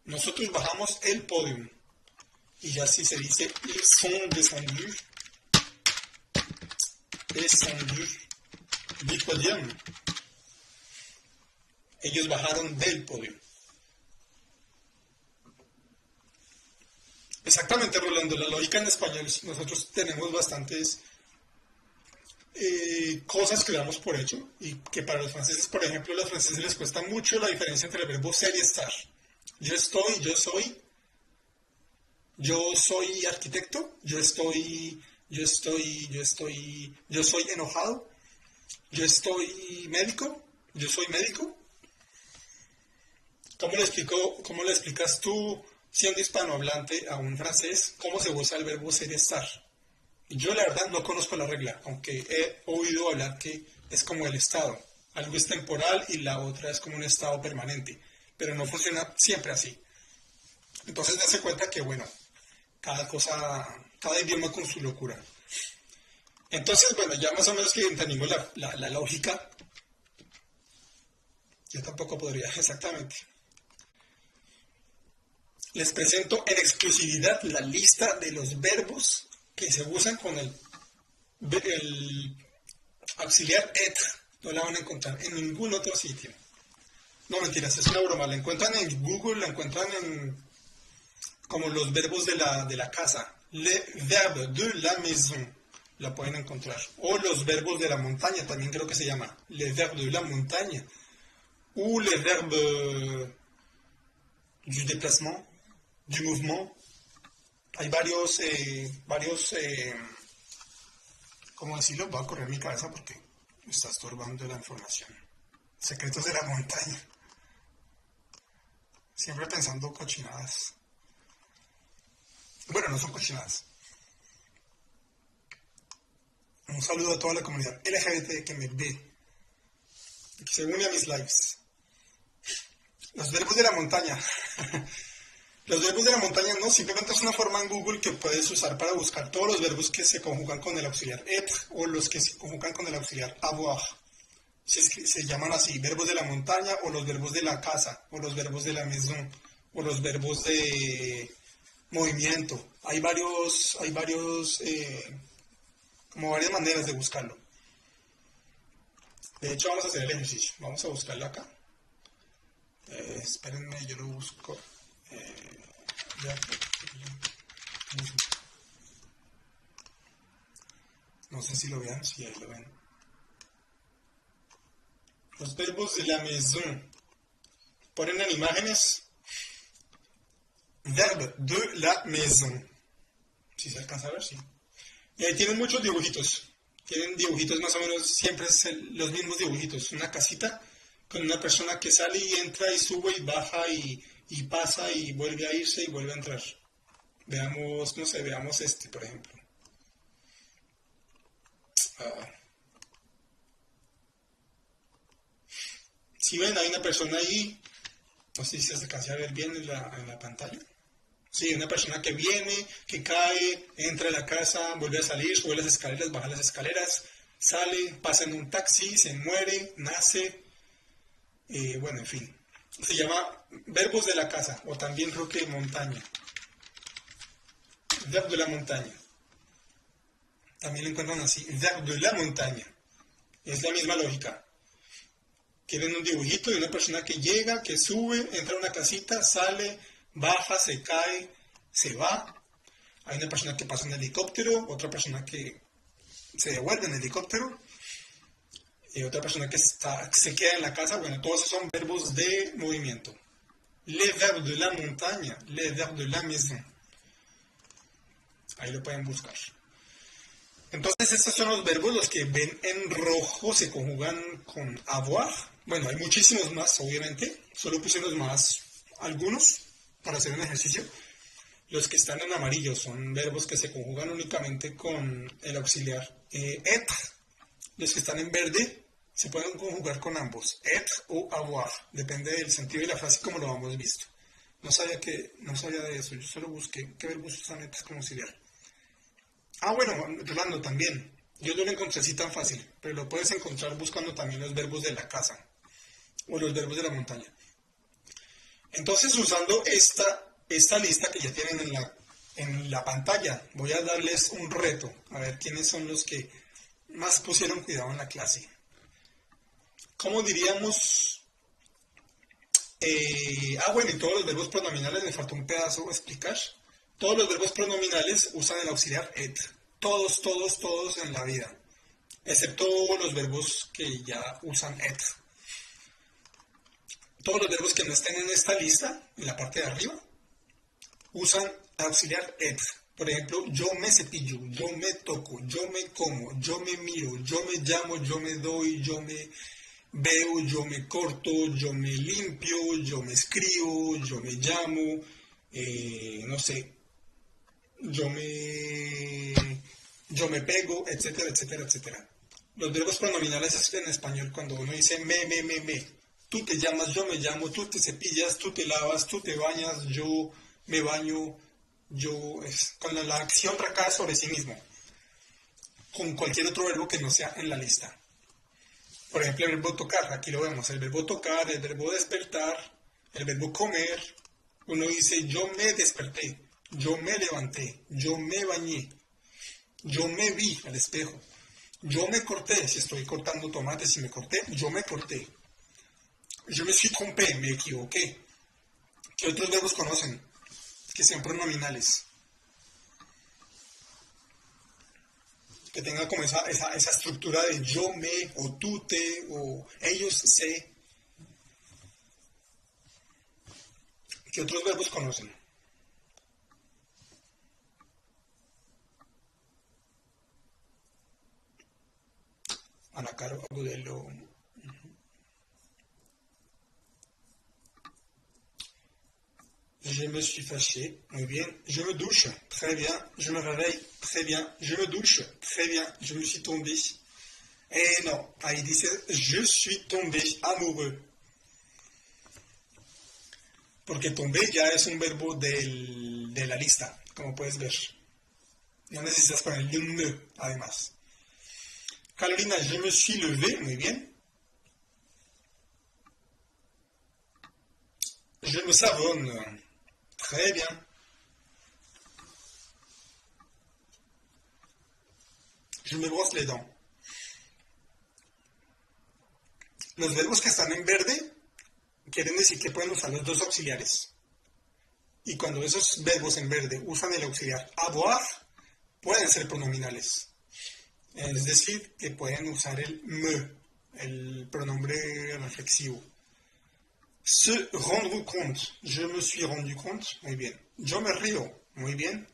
Nosotros bajamos el podio. Y ya así se dice, ils sont descendus du podium. Ellos bajaron del podio. Exactamente, Rolando, la lógica en español, nosotros tenemos bastantes cosas que damos por hecho y que para los franceses, por ejemplo, a los franceses les cuesta mucho la diferencia entre el verbo ser y estar. Yo estoy, yo soy arquitecto, yo soy enojado, yo soy médico, yo soy médico. ¿Cómo le explicas tú, siendo hispanohablante, a un francés cómo se usa el verbo ser y estar? Yo la verdad no conozco la regla, aunque he oído hablar que es como el estado. Algo es temporal y la otra es como un estado permanente, pero no funciona siempre así. Entonces darse cuenta que, bueno, cada idioma con su locura. Entonces, bueno, ya más o menos que entendimos la lógica Yo tampoco podría, exactamente. Les presento en exclusividad la lista de los verbos que se usan con el auxiliar être. No la van a encontrar en ningún otro sitio. No, mentiras, es una broma. La encuentran en Google, la encuentran en como los verbos de la casa. Le verbe de la maison la pueden encontrar. O los verbos de la montaña, también creo que se llama. Le verbe de la montaña. O le verbe du déplacement, du mouvement. Hay ¿cómo decirlo? Voy a correr mi cabeza porque me está estorbando la información. Secretos de la montaña. Siempre pensando cochinadas. Bueno, no son cochinadas. Un saludo a toda la comunidad LGBT que me ve y que se une a mis lives. Los verbos de la montaña. Los verbos de la montaña no, simplemente es una forma en Google que puedes usar para buscar todos los verbos que se conjugan con el auxiliar être o los que se conjugan con el auxiliar avoir. Se llaman así, verbos de la montaña o los verbos de la casa o los verbos de la maison o los verbos de movimiento. Hay como varias maneras de buscarlo. De hecho, vamos a hacer el ejercicio. Vamos a buscarlo acá. Espérenme, yo lo busco. No sé si lo vean, si ahí lo ven. Los verbos de la maison. Ponen en imágenes. Verbe de la maison. Si se alcanza a ver, sí. Y ahí tienen muchos dibujitos. Tienen dibujitos más o menos, siempre los mismos dibujitos. Una casita con una persona que sale y entra y sube y baja y pasa y vuelve a irse y vuelve a entrar. Veamos, no sé, veamos este, por ejemplo. Si ven, hay una persona ahí, no sé si se alcanza a ver bien en la pantalla. Sí, una persona que viene, que cae, entra a la casa, vuelve a salir, sube las escaleras, baja las escaleras, sale, pasa en un taxi, se muere, nace, bueno, en fin. Se llama verbos de la casa, o también creo que montaña. Verbe de la montaña. También lo encuentran así, verbe de la montaña. Es la misma lógica. Tienen un dibujito de una persona que llega, que sube, entra a una casita, sale, baja, se cae, se va. Hay una persona que pasa en helicóptero, otra persona que se devuelve en helicóptero, y otra persona que se queda en la casa. Bueno, todos esos son verbos de movimiento. Le verbe de la montaña, le verbe de la maison. Ahí lo pueden buscar. Entonces estos son los verbos, los que ven en rojo se conjugan con avoir. Bueno, hay muchísimos más, obviamente. Solo puse algunos para hacer un ejercicio. Los que están en amarillo son verbos que se conjugan únicamente con el auxiliar être. Los que están en verde se pueden conjugar con ambos, être o avoir. Depende del sentido de la frase como lo hemos visto. No sabía de eso, yo solo busqué qué verbos usan être como auxiliar. Bueno, Rolando, también. Yo no lo encontré así tan fácil, pero lo puedes encontrar buscando también los verbos de la casa o los verbos de la montaña. Entonces, usando esta lista que ya tienen en la pantalla, voy a darles un reto, a ver quiénes son los que más pusieron cuidado en la clase. ¿Cómo diríamos? Bueno, y todos los verbos pronominales, me faltó un pedazo explicar. Todos los verbos pronominales usan el auxiliar être. Todos en la vida. Excepto los verbos que ya usan être. Todos los verbos que no estén en esta lista, en la parte de arriba, usan el auxiliar être. Por ejemplo, yo me cepillo, yo me toco, yo me como, yo me miro, yo me llamo, yo me doy, yo me veo, yo me corto, yo me limpio, yo me escribo, yo me llamo, no sé, yo me pego, etcétera, etcétera, etcétera. Los verbos pronominales es en español cuando uno dice me. Tú te llamas, yo me llamo, tú te cepillas, tú te lavas, tú te bañas, yo me baño, cuando la acción recae sobre sí mismo. Con cualquier otro verbo que no sea en la lista. Por ejemplo, el verbo tocar, aquí lo vemos, el verbo tocar, el verbo despertar, el verbo comer. Uno dice, yo me desperté, yo me levanté, yo me bañé, yo me vi al espejo, yo me corté, si estoy cortando tomates y me corté, yo me corté. Je me suis trompé, me equivoqué. ¿Qué otros verbos conocen? Que sean pronominales. Que tenga como esa estructura de yo me, o tú te, o ellos se. ¿Qué otros verbos conocen? Ana Caro, Agudelo. Je me suis fâché, muy bien. Je me douche, très bien. Je me réveille, très bien. Je me douche, très bien. Je me suis tombé. Eh non, ahí dice je suis tombé amoureux. Porque tombé ya es un verbo de la lista, como puedes ver. No necesitas ponerle un ne, además. Carolina, je me suis levé, muy bien. Je me savonne, très bien. Je me brosse les dents. Los verbos que están en verde quieren decir que pueden usar los dos auxiliares. Y cuando esos verbos en verde usan el auxiliar avoir, pueden ser pronominales. Es decir, que pueden usar el me, el pronombre reflexivo. Se rendre compte, je me suis rendu compte, muy bien. Yo me río, muy bien.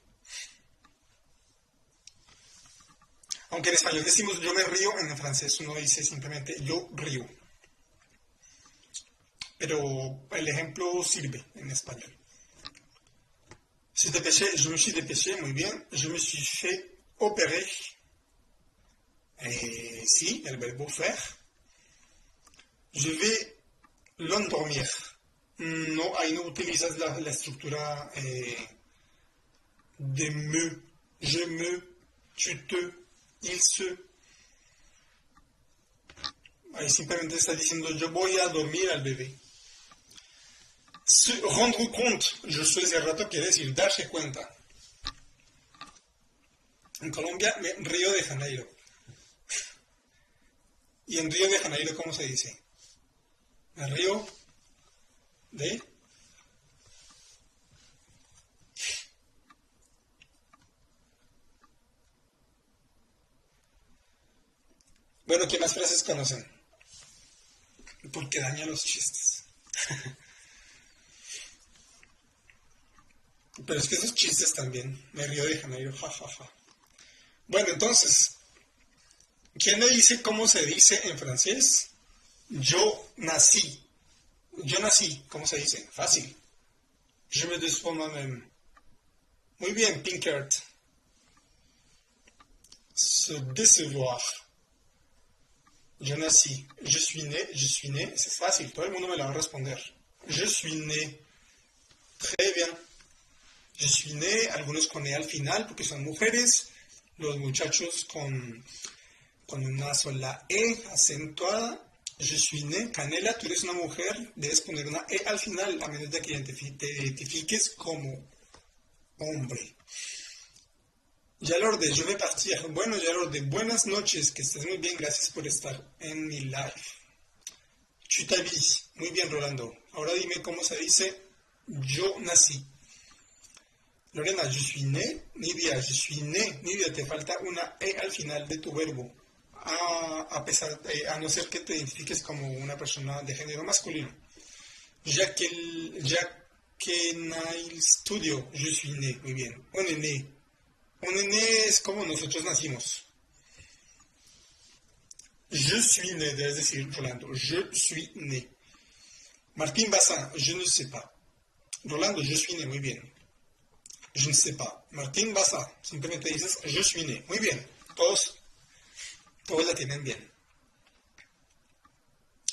Aunque en español decimos yo me río, en francés uno dice simplemente yo río. Pero el ejemplo sirve en español. Se dépêché, je me suis dépêché, muy bien. Je me suis fait opérer. Sí, el verbo faire. Je vais l'endormir. No, ahí no utilizas la estructura de me. Je me, tu te, il se. Ahí simplemente está diciendo yo voy a dormir al bebé. Se rendre compte, je suis hace rato, quiere decir darse cuenta. En Colombia, Río de Janeiro. ¿Y en Río de Janeiro cómo se dice? ¿El río de? Bueno, ¿qué más frases conocen? Porque daña los chistes. Pero es que esos chistes también. Me río de Janeiro, jajaja. Ja, ja. Bueno, entonces, ¿quién me dice cómo se dice en francés? Yo nací. Yo nací, ¿cómo se dice? Fácil. Je me déçois moi-même. Muy bien, Pinkert. Se décevoir. Yo nací. Je suis né. C'est fácil, todo el mundo me lo va a responder. Je suis né. Très bien. Je suis né, algunos con E al final porque son mujeres, los muchachos con una sola E acentuada. Je suis né, Canela, tú eres una mujer, debes poner una E al final a menos de que te identifiques como hombre. Ya Lorde, je vais partir. Bueno, ya Lorde, buenas noches, que estés muy bien, gracias por estar en mi live. Tu t'habilles, muy bien Rolando. Ahora dime cómo se dice yo nací. Lorena, je suis né. Nidia, je suis né. Nidia, te falta una E al final de tu verbo. A no ser que te identifiques como una persona de género masculino. Jacques Nail Studio, je suis né. Muy bien. On est né. On est né es como nosotros nacimos. Je suis né, debes decir, Rolando. Je suis né. Martín Bassin, je ne sais pas. Rolando, je suis né. Muy bien. Je ne sais pas. Martín Bassin, simplemente dices je suis né. Muy bien. Todos la tienen bien.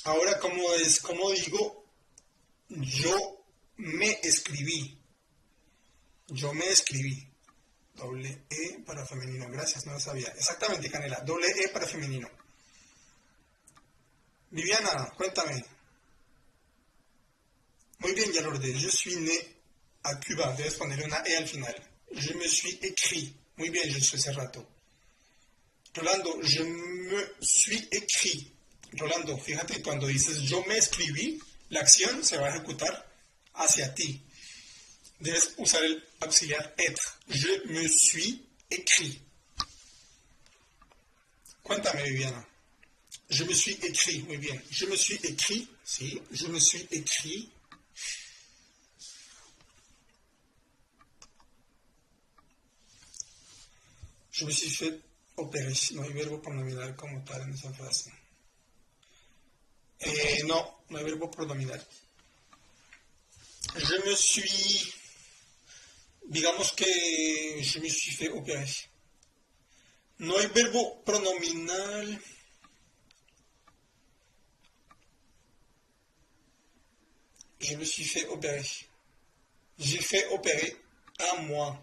Ahora, ¿cómo digo? Yo me escribí. Yo me escribí. Doble E para femenino. Gracias, no lo sabía. Exactamente, Canela. Doble E para femenino. Viviana, cuéntame. Muy bien, ya lo ordené. Je suis né a Cuba. Debes poner una E al final. Je me suis écrit. Muy bien, je suis hace rato. Rolando, je me suis écrit. Rolando, fíjate, cuando dices yo me escribí, la acción se va a ejecutar hacia ti. Debes usar el auxiliar être. Je me suis écrit. Cuéntame, Viviana. Je me suis écrit, muy bien. Je me suis écrit, sí, je me suis écrit. Je me suis fait opérer. No hay verbo pronominal como tal en esa frase. No, no hay verbo pronominal. Je me suis, digamos que je me suis fait opérer. No hay verbo pronominal. Je me suis fait opérer. J'ai fait opérer à moi.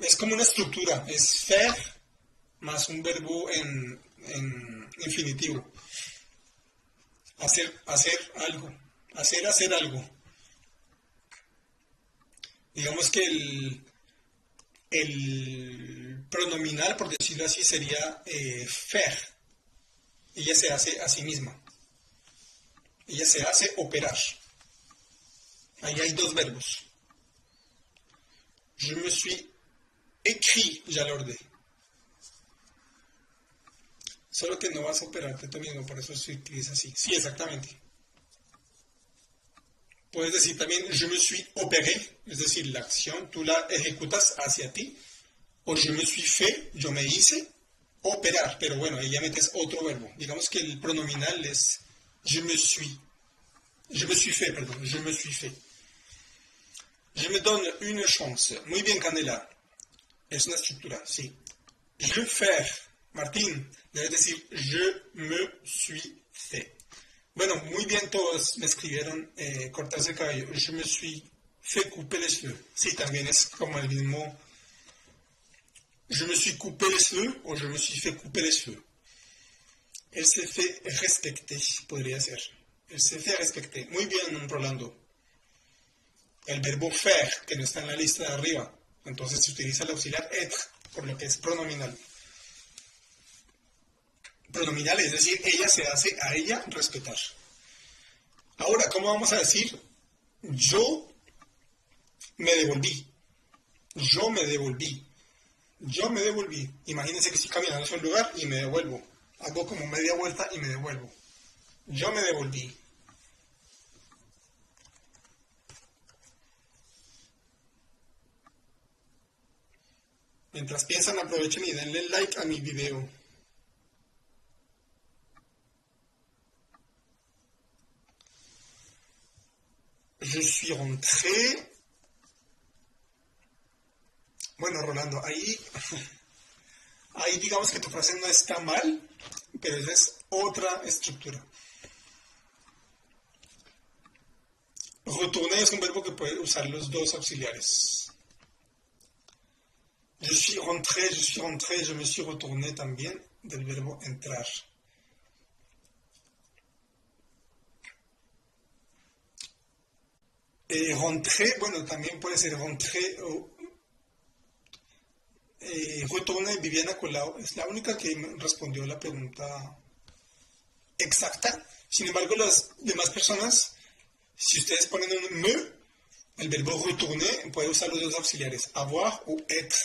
Es como una estructura. Es faire más un verbo en infinitivo. Hacer algo. Hacer algo. Digamos que el pronominal, por decirlo así, sería faire. Ella se hace a sí misma. Ella se hace operar. Ahí hay dos verbos. Je me suis écrit, ya lo ordené. Solo que no vas a operarte tú mismo, por eso se utiliza así. Sí, exactamente. Puedes decir también je me suis opéré, es decir, la acción tú la ejecutas hacia ti. O je me suis fait, yo me hice operar, pero bueno, ahí ya metes otro verbo. Digamos que el pronominal es je me suis. Je me suis fait, perdón, je me suis fait. Je me donne une chance. Muy bien, Candela. Es una estructura, sí. Je faire. Martín, debes decir je me suis fait. Bueno, muy bien todos me escribieron cortarse el cabello. Je me suis fait couper les cheveux. Sí, también es como el mismo. Je me suis coupé les cheveux o je me suis fait couper les cheveux. Elle se fait respecter, podría ser. Elle se fait respecter. Muy bien, Rolando. El verbo faire, que no está en la lista de arriba. Entonces se utiliza el auxiliar être, por lo que es pronominal. Pronominal, es decir, ella se hace a ella respetar. Ahora, ¿cómo vamos a decir? Yo me devolví. Yo me devolví. Yo me devolví. Imagínense que estoy caminando hacia un lugar y me devuelvo. Hago como media vuelta y me devuelvo. Yo me devolví. Mientras piensan, aprovechen y denle like a mi video. Je suis rentré. Bueno, Rolando, ahí digamos que tu frase no está mal, pero esa es otra estructura. Retourner es un verbo que puede usar los dos auxiliares. Je suis rentré, je me suis retourné también, del verbo entrar. Rentré, bueno, también puede ser rentré o retourné. Viviana Colau es la única que respondió la pregunta exacta. Sin embargo, las demás personas, si ustedes ponen un me, el verbo retourner puede usar los dos auxiliares, avoir o être.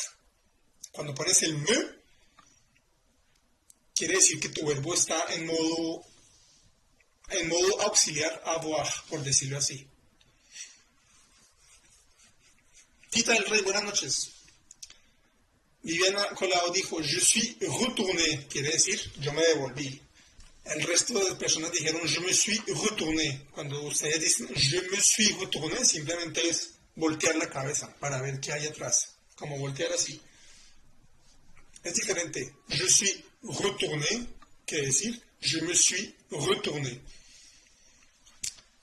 Cuando pones el me, quiere decir que tu verbo está en modo auxiliar avoir, por decirlo así. Tita del Rey, buenas noches. Viviana Colau dijo, je suis retourné, quiere decir, yo me devolví. El resto de personas dijeron, je me suis retourné. Cuando ustedes dicen, je me suis retourné, simplemente es voltear la cabeza para ver qué hay atrás. Como voltear así. Es diferente. Je suis retourné, quiere decir, je me suis retourné.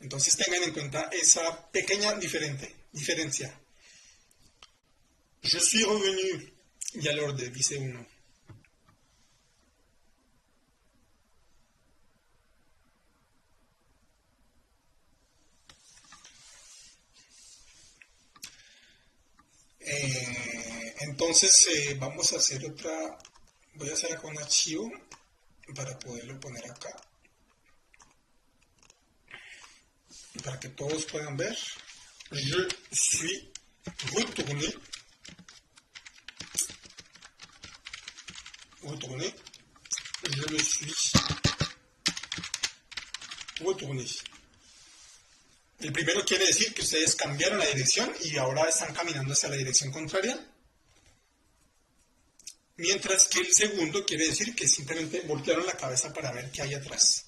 Entonces tengan en cuenta esa pequeña diferencia. Je suis revenu. Ya lo ordené, dice uno. Entonces vamos a hacer otra, voy a hacer acá un archivo para poderlo poner acá, para que todos puedan ver. Je suis retourné, je me suis retourné. El primero quiere decir que ustedes cambiaron la dirección y ahora están caminando hacia la dirección contraria. Mientras que el segundo quiere decir que simplemente voltearon la cabeza para ver qué hay atrás.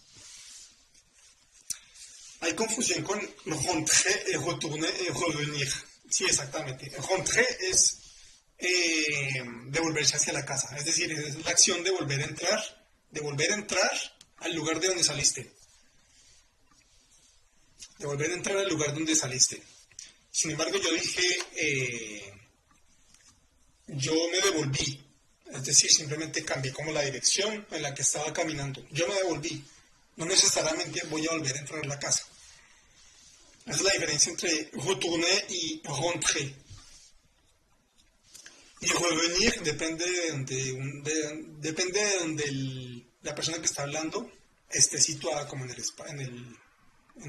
Hay confusión con rentrer, retourner y revenir. Sí, exactamente. Rentrer es devolverse hacia la casa. Es decir, es la acción de volver a entrar al lugar de donde saliste. De volver a entrar al lugar donde saliste. Sin embargo, yo dije, yo me devolví. Es decir, simplemente cambié como la dirección en la que estaba caminando. Yo me devolví. No necesariamente voy a volver a entrar a la casa. Esa es la diferencia entre retourner y rentrer. Y revenir depende de donde la persona que está hablando esté situada como en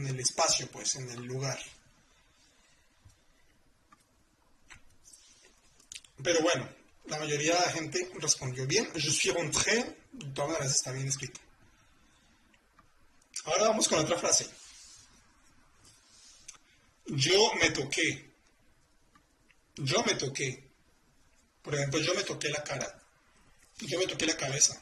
el espacio, pues, en el lugar. Pero bueno, la mayoría de la gente respondió bien. Je suis rentré, de todas maneras está bien escrito. Ahora vamos con otra frase. Yo me toqué. Yo me toqué. Por ejemplo, yo me toqué la cara. Yo me toqué la cabeza.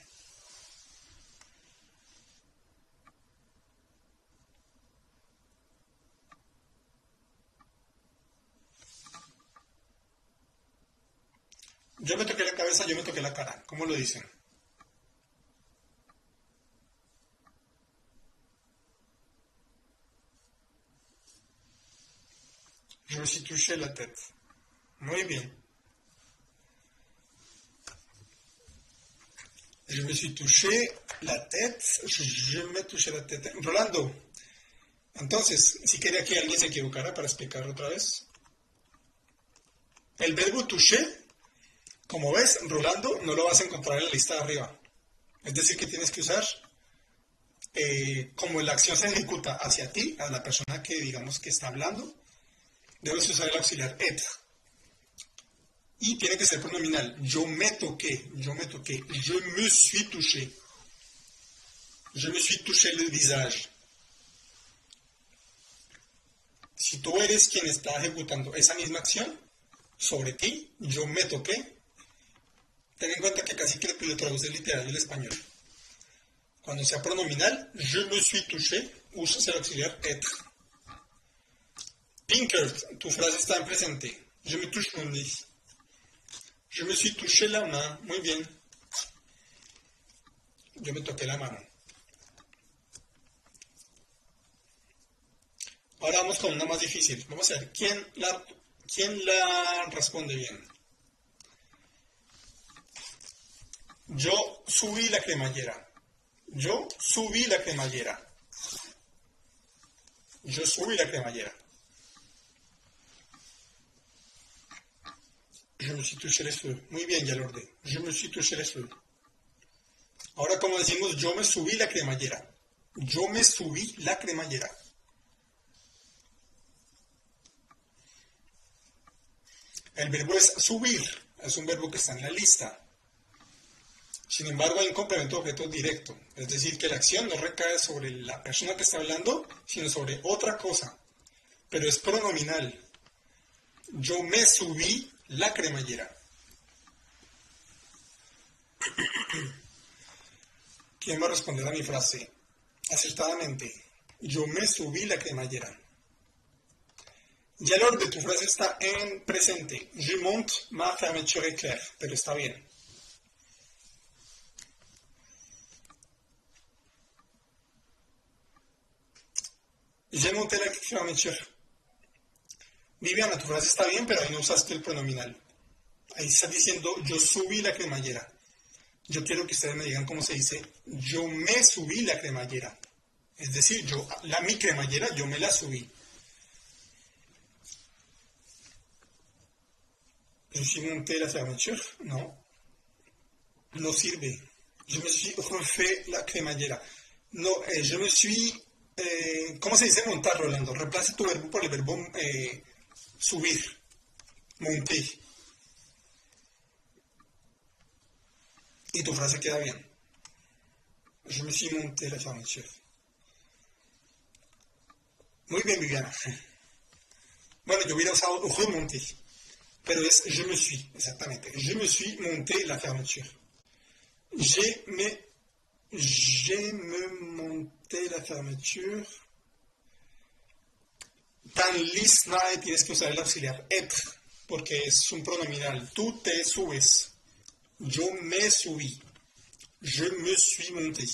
Yo me toqué la cabeza, yo me toqué la cara. ¿Cómo lo dicen? Je me suis touché la tête. Muy bien. Je me suis touché la tête. Je me touché la tête. Rolando, entonces, si quería que alguien se equivocara para explicar otra vez. El verbo touché, como ves, Rolando, no lo vas a encontrar en la lista de arriba. Es decir, que tienes que usar, como la acción se ejecuta hacia ti, a la persona que digamos que está hablando, debes usar el auxiliar être. Y tiene que ser pronominal. Yo me toqué, yo me toqué. Je me suis touché. Je me suis touché le visage. Si tú eres quien está ejecutando esa misma acción sobre ti, yo me toqué, ten en cuenta que casi que lo traduce literal del español. Cuando sea pronominal, je me suis touché, usas el auxiliar être. Pinkert, tu frase está en presente. Je me touche mon nez. Je me suis touché la main. Muy bien. Yo me toqué la mano. Ahora vamos con una más difícil. Vamos a ver quién la responde bien. Yo subí la cremallera. Yo subí la cremallera. Yo subí la cremallera. Je me suis touché les cheveux. Muy bien, ya lo ordené. Je me suis touché les cheveux. Ahora, como decimos, yo me subí la cremallera. Yo me subí la cremallera. El verbo es subir. Es un verbo que está en la lista. Sin embargo, hay un complemento de objeto directo. Es decir, que la acción no recae sobre la persona que está hablando, sino sobre otra cosa. Pero es pronominal. Yo me subí la cremallera. ¿Quién va a responder a mi frase? Acertadamente. Yo me subí la cremallera. Ya el orden de tu frase está en presente. Je monte ma fermeture éclair. Pero está bien. Je monté la fermeture. Viviana, tu frase está bien, pero ahí no usaste el pronominal. Ahí estás diciendo, yo subí la cremallera. Yo quiero que ustedes me digan cómo se dice, yo me subí la cremallera. Es decir, mi cremallera, yo me la subí. Je suis monté la fermeture. No, no sirve. Je me suis refait la cremallera. No, je me suis... ¿cómo se dice montar, Rolando? Reemplaza tu verbo por el verbo subir. Monté. Y tu frase queda bien. Je me suis monté la fermeture. Muy bien, Viviana. Bueno, yo hubiera usado remonté, pero es je me suis, exactamente. Je me suis monté la fermeture. J'ai me monté la fermeture. Tan lista tienes que usar el auxiliar être, porque es un pronominal. Tú te subes. Yo me subí. Je me suis monté.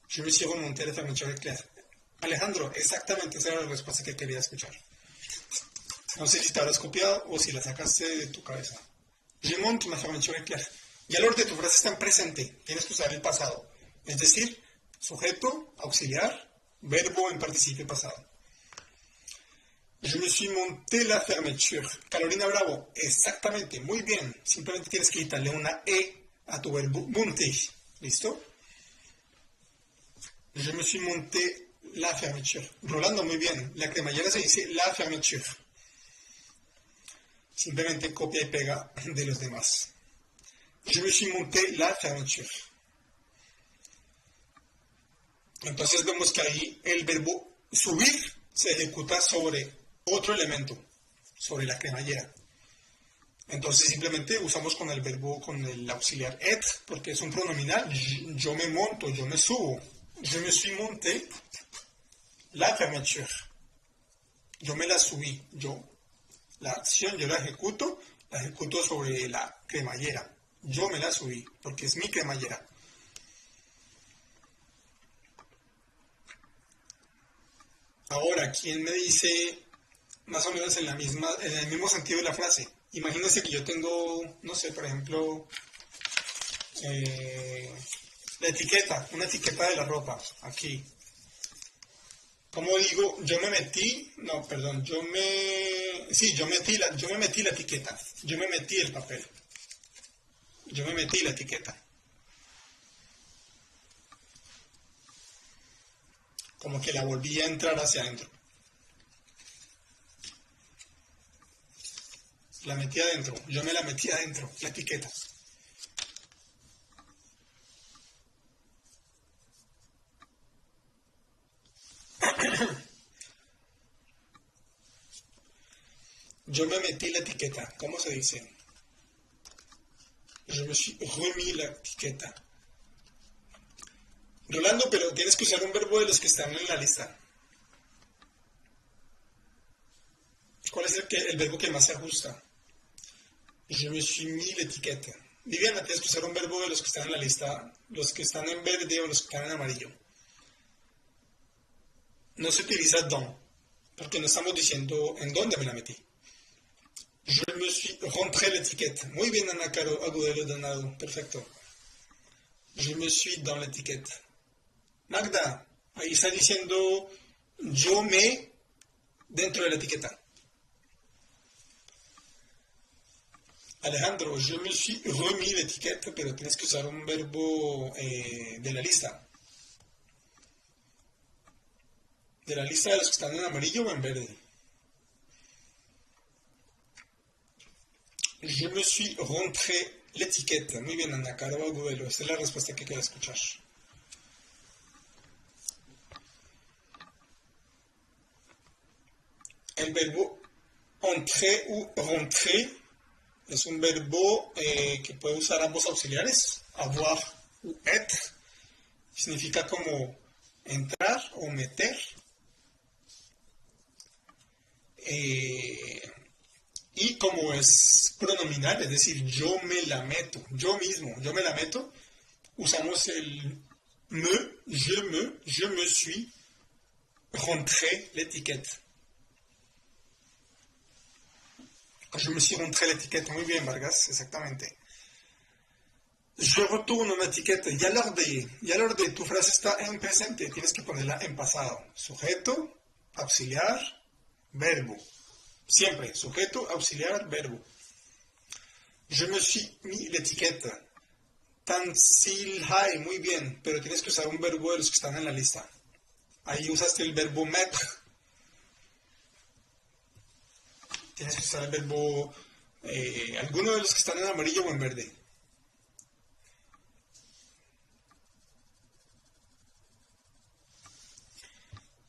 Je me suis remonté a la fermeture éclair. Alejandro, exactamente esa era la respuesta que quería escuchar. No sé si te habrás copiado o si la sacaste de tu cabeza. Je monte la fermeture éclair. Y el orden de tu frase está en presente. Tienes que usar el pasado. Es decir, sujeto, auxiliar, verbo en participio pasado. Je me suis monté la fermeture. Carolina Bravo, exactamente, muy bien. Simplemente tienes que quitarle una E a tu verbo monter. ¿Listo? Je me suis monté la fermeture. Rolando, muy bien. La cremallera se dice la fermeture. Simplemente copia y pega de los demás. Je me suis monté la fermeture. Entonces vemos que ahí el verbo subir se ejecuta sobre otro elemento, sobre la cremallera. Entonces simplemente usamos con el verbo, con el auxiliar être, porque es un pronominal. Yo me monto, yo me subo. Je me suis monté la fermeture. Yo me la subí. La acción yo la ejecuto sobre la cremallera. Yo me la subí, porque es mi cremallera. Ahora, ¿quién me dice más o menos en el mismo sentido de la frase? Imagínense que yo tengo, no sé, por ejemplo, la etiqueta, una etiqueta de la ropa, aquí. ¿Cómo digo? Yo me metí, no, perdón, yo me metí la etiqueta, yo me metí el papel, yo me metí la etiqueta. Como que la volví a entrar hacia adentro. La metí adentro, yo me la metí adentro, la etiqueta. Yo me metí la etiqueta, ¿cómo se dice? Je me suis remis la etiqueta. Rolando, pero tienes que usar un verbo de los que están en la lista. ¿Cuál es el verbo que más se ajusta? Je me suis mis l'étiquette. Viviana, tienes que usar un verbo de los que están en la lista, los que están en verde o los que están en amarillo. No se utiliza dans, porque no estamos diciendo en dónde me la metí. Je me suis rentré l'étiquette. Muy bien, Ana Caro Agudelo Donado. Perfecto. Je me suis dans l'étiquette. Magda, ahí está diciendo yo me dentro de la etiqueta. Alejandro, je me suis remis l'étiquette, pero tienes que usar un verbo de la lista. De la lista de los que están en amarillo o en verde. Je me suis rentré l'étiquette. Muy bien, Ana Caro Agudelo. Esta es la respuesta que quiero escuchar. El verbo entrer ou rentrer es un verbo que puede usar ambos auxiliares, avoir ou être. Significa como entrar o meter. Y como es pronominal, es decir, yo me la meto, yo mismo, yo me la meto, usamos el je me suis rentré l'étiquette. Je me suis rentré l'étiquette. Muy bien, Vargas, exactamente. Je retourne ma etiquette. Y a l'heure de tu frase está en presente. Tienes que ponerla en pasado. Sujeto, auxiliar, verbo. Siempre, sujeto, auxiliar, verbo. Je me suis mis l'étiquette. Tansil hai, muy bien, pero tienes que usar un verbo de los que están en la lista. Ahí usaste el verbo mettre. Tienes que usar el verbo alguno de los que están en amarillo o en verde.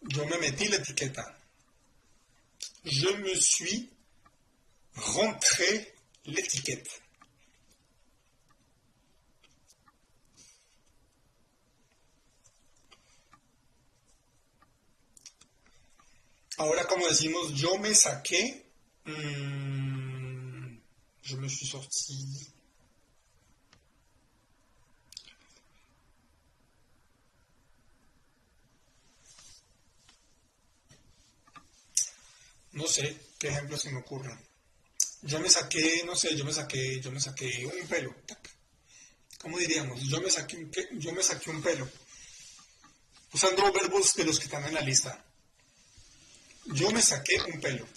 Yo me metí la etiqueta. Je me suis rentré l'étiquette. Ahora, como decimos, yo me saqué, je me suis sorti. No sé qué ejemplos se me ocurren. Yo me saqué, no sé, yo me saqué un pelo. ¿Cómo diríamos? Yo me saqué un pelo. Usando verbos de los que están en la lista. Yo me saqué un pelo.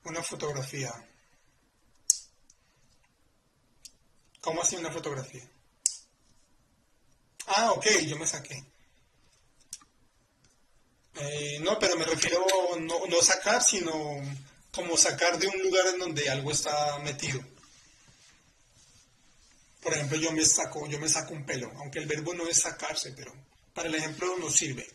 Una fotografía. ¿Cómo así una fotografía? Ah, ok, yo me saqué. No, pero me refiero no sacar, sino como sacar de un lugar en donde algo está metido. Por ejemplo, yo me saco un pelo, aunque el verbo no es sacarse, pero para el ejemplo nos sirve.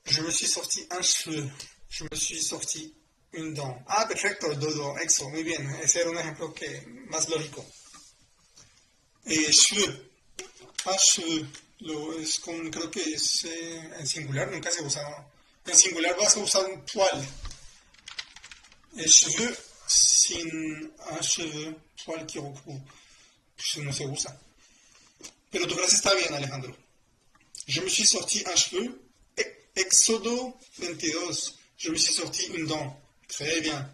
Je me suis sorti un cheveu. Je me suis sorti une dent. Ah, perfecto, dodo, exo, muy bien. Ese era un ejemplo que más lógico. Cheveux. Ah, cheveux. Creo que es en singular, nunca se usa. En singular vas a usar un poil. Cheveux sin un cheveu, poil qui recouvre. Pues no se usa. Pero tu frase está bien, Alejandro. Je me suis sorti un cheveu. Éxodo 22. Je me suis sorti une dent. Très bien.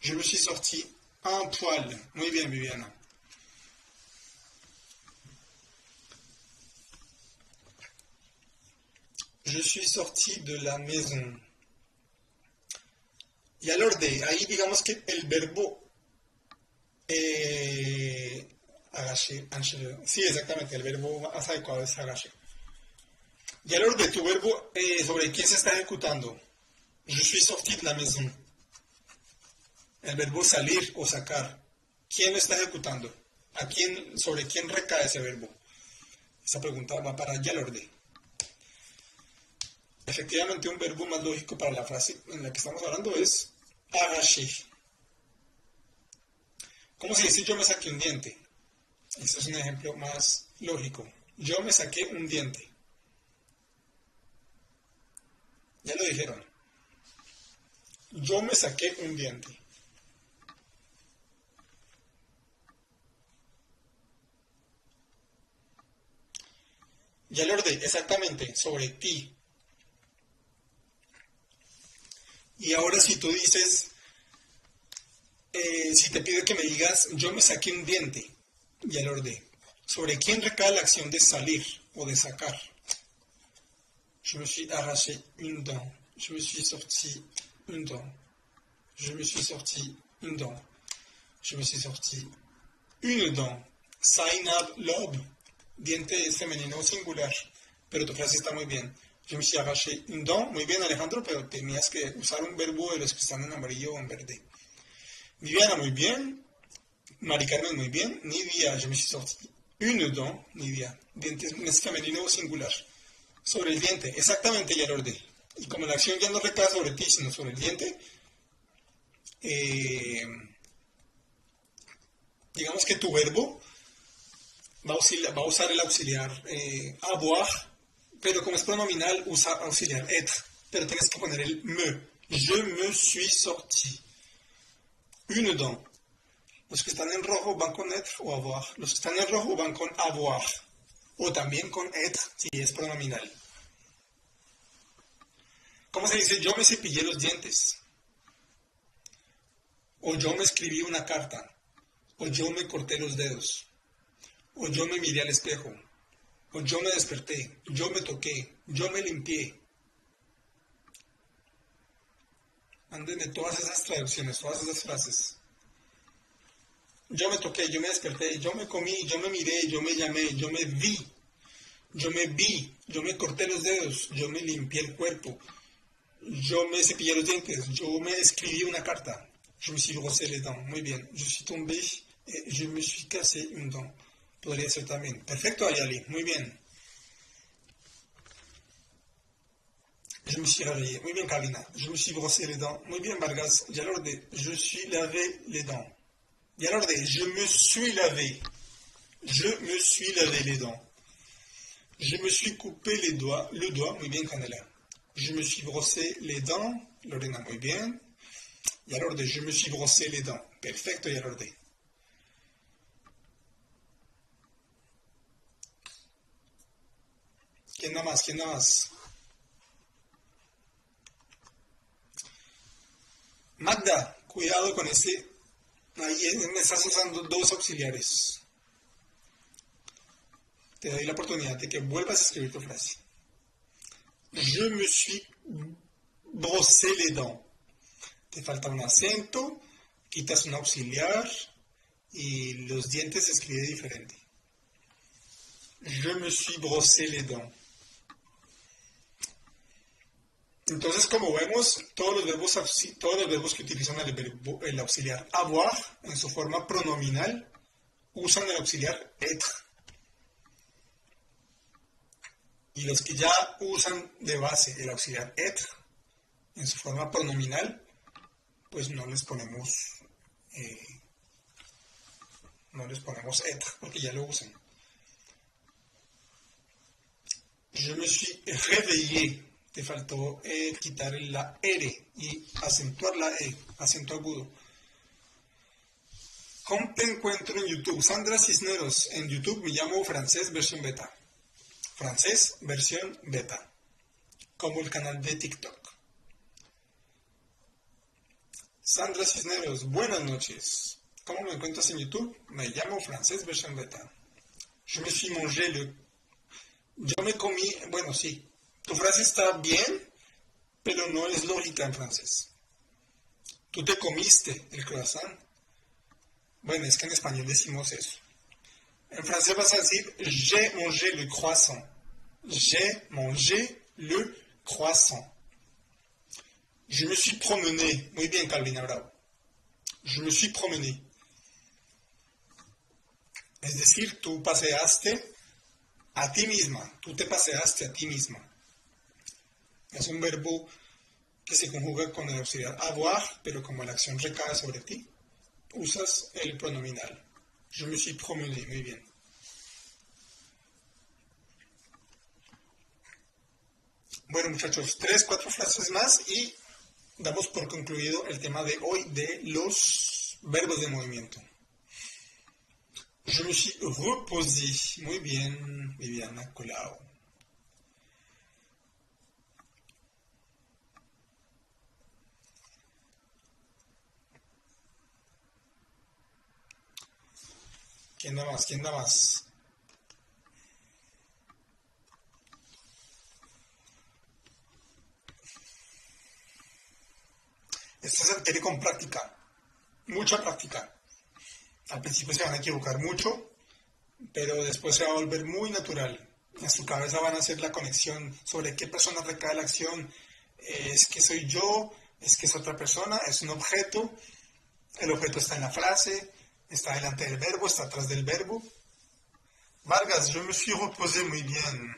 Je me suis sorti un poil. Muy bien, Viviana. Je suis sorti de la maison. Y al orden, ahí digamos que el verbo agaché, sí, exactamente, el verbo más adecuado es agaché. Y al orden, tu verbo sobre quién se está ejecutando. Je suis sorti de la maison. El verbo salir o sacar. ¿Quién lo está ejecutando? ¿Sobre quién recae ese verbo? Esa pregunta va para Yalorde. Efectivamente, un verbo más lógico para la frase en la que estamos hablando es arracher. ¿Cómo se dice yo me saqué un diente? Este es un ejemplo más lógico. Yo me saqué un diente. Ya lo dijeron. Yo me saqué un diente. Ya lo ordené, exactamente, sobre ti. Y ahora si tú dices, si te pido que me digas, yo me saqué un diente, ya lo ordené. ¿Sobre quién recae la acción de salir o de sacar? Je me suis arraché une dent. Je me suis sorti une dent. Je me suis sorti une dent. Je me suis sorti une dent. Zainab Lob. Diente es femenino singular. Pero tu frase está muy bien. Je me suis arraché une dent. Muy bien, Alejandro, pero tenías que usar un verbo de los que están en amarillo o en verde. Viviana, muy bien. Mari Carmen, muy bien. Nidia, je me suis sorti une dent. Nidia. Diente es femenino o singular. Sobre el diente, exactamente, ya lo ordené. Y como la acción ya no recae sobre ti, sino sobre el diente, digamos que tu verbo va a usar el auxiliar avoir, pero como es pronominal, usa auxiliar être. Pero tienes que poner el me. Je me suis sorti. Une dent. Los que están en rojo van con être o avoir. Los que están en rojo van con avoir. O también con être si es pronominal. ¿Cómo se dice yo me cepillé los dientes? O yo me escribí una carta. O yo me corté los dedos. O yo me miré al espejo. O yo me desperté. Yo me toqué. Yo me limpié. Mándenme todas esas traducciones, todas esas frases. Yo me toqué, yo me desperté, yo me comí, yo me miré, yo me llamé, yo me vi. Yo me vi, yo me corté los dedos, yo me limpié el cuerpo, yo me cepillé los dientes, yo me escribí una carta. Je me suis brossé les dents. Muy bien. Je suis tombé et je me suis cassé une dent. Podría ser también. Perfecto, Ayali. Muy bien. Je me suis réveillé. Muy bien, Carolina. Je me suis brossé les dents. Muy bien, Vargas. Ya lo ordené. Je suis lavé les dents. Ya lo ordené. Je me suis lavé. Je me suis lavé les dents. Je me suis coupé les doigts. Le doigt. Muy bien, Canela. Je me suis brossé les dents. Lorena, muy bien. Ya lo ordené. Je me suis brossé les dents. Perfecto, ya lo ordené. ¿Quién da más? ¿Quién da más? Magda, cuidado con este. Ahí me estás usando dos auxiliares. Te doy la oportunidad de que vuelvas a escribir tu frase. Je me suis brossé les dents. Te falta un acento, quitas un auxiliar y los dientes se escribe diferente. Je me suis brossé les dents. Entonces, como vemos, todos los verbos que utilizan el auxiliar avoir en su forma pronominal usan el auxiliar être. Y los que ya usan de base el auxiliar être en su forma pronominal, pues no les ponemos être porque ya lo usan. Je me suis réveillé. Te faltó quitar la R y acentuar la E, acento agudo. ¿Cómo te encuentro en YouTube? Sandra Cisneros, en YouTube me llamo Francés versión beta. Francés versión beta, como el canal de TikTok. Sandra Cisneros, buenas noches. ¿Cómo me encuentras en YouTube? Me llamo Francés versión beta. Je me suis mangé le... Yo me comí, bueno, sí. Tu frase está bien, pero no es lógica en francés. Tú te comiste el croissant. Bueno, es que en español decimos eso. En francés vas a decir j'ai mangé le croissant. J'ai mangé le croissant. Je me suis promené. Muy bien, Carolina Bravo. Je me suis promené. Es decir, tú paseaste a ti misma. Tú te paseaste a ti misma. Es un verbo que se conjuga con el auxiliar avoir, pero como la acción recae sobre ti, usas el pronominal. Je me suis promené. Muy bien. Bueno, muchachos, 3, 4 frases más y damos por concluido el tema de hoy de los verbos de movimiento. Je me suis reposé. Muy bien, Viviana Colau. ¿Quién da más? ¿Quién da más? Esto se requiere con práctica, mucha práctica. Al principio se van a equivocar mucho, pero después se va a volver muy natural. En su cabeza van a hacer la conexión sobre qué persona recae la acción. Es que soy yo, es que es otra persona, es un objeto. El objeto está en la frase, está delante del verbo, está atrás del verbo. Vargas, je me suis reposé muy bien.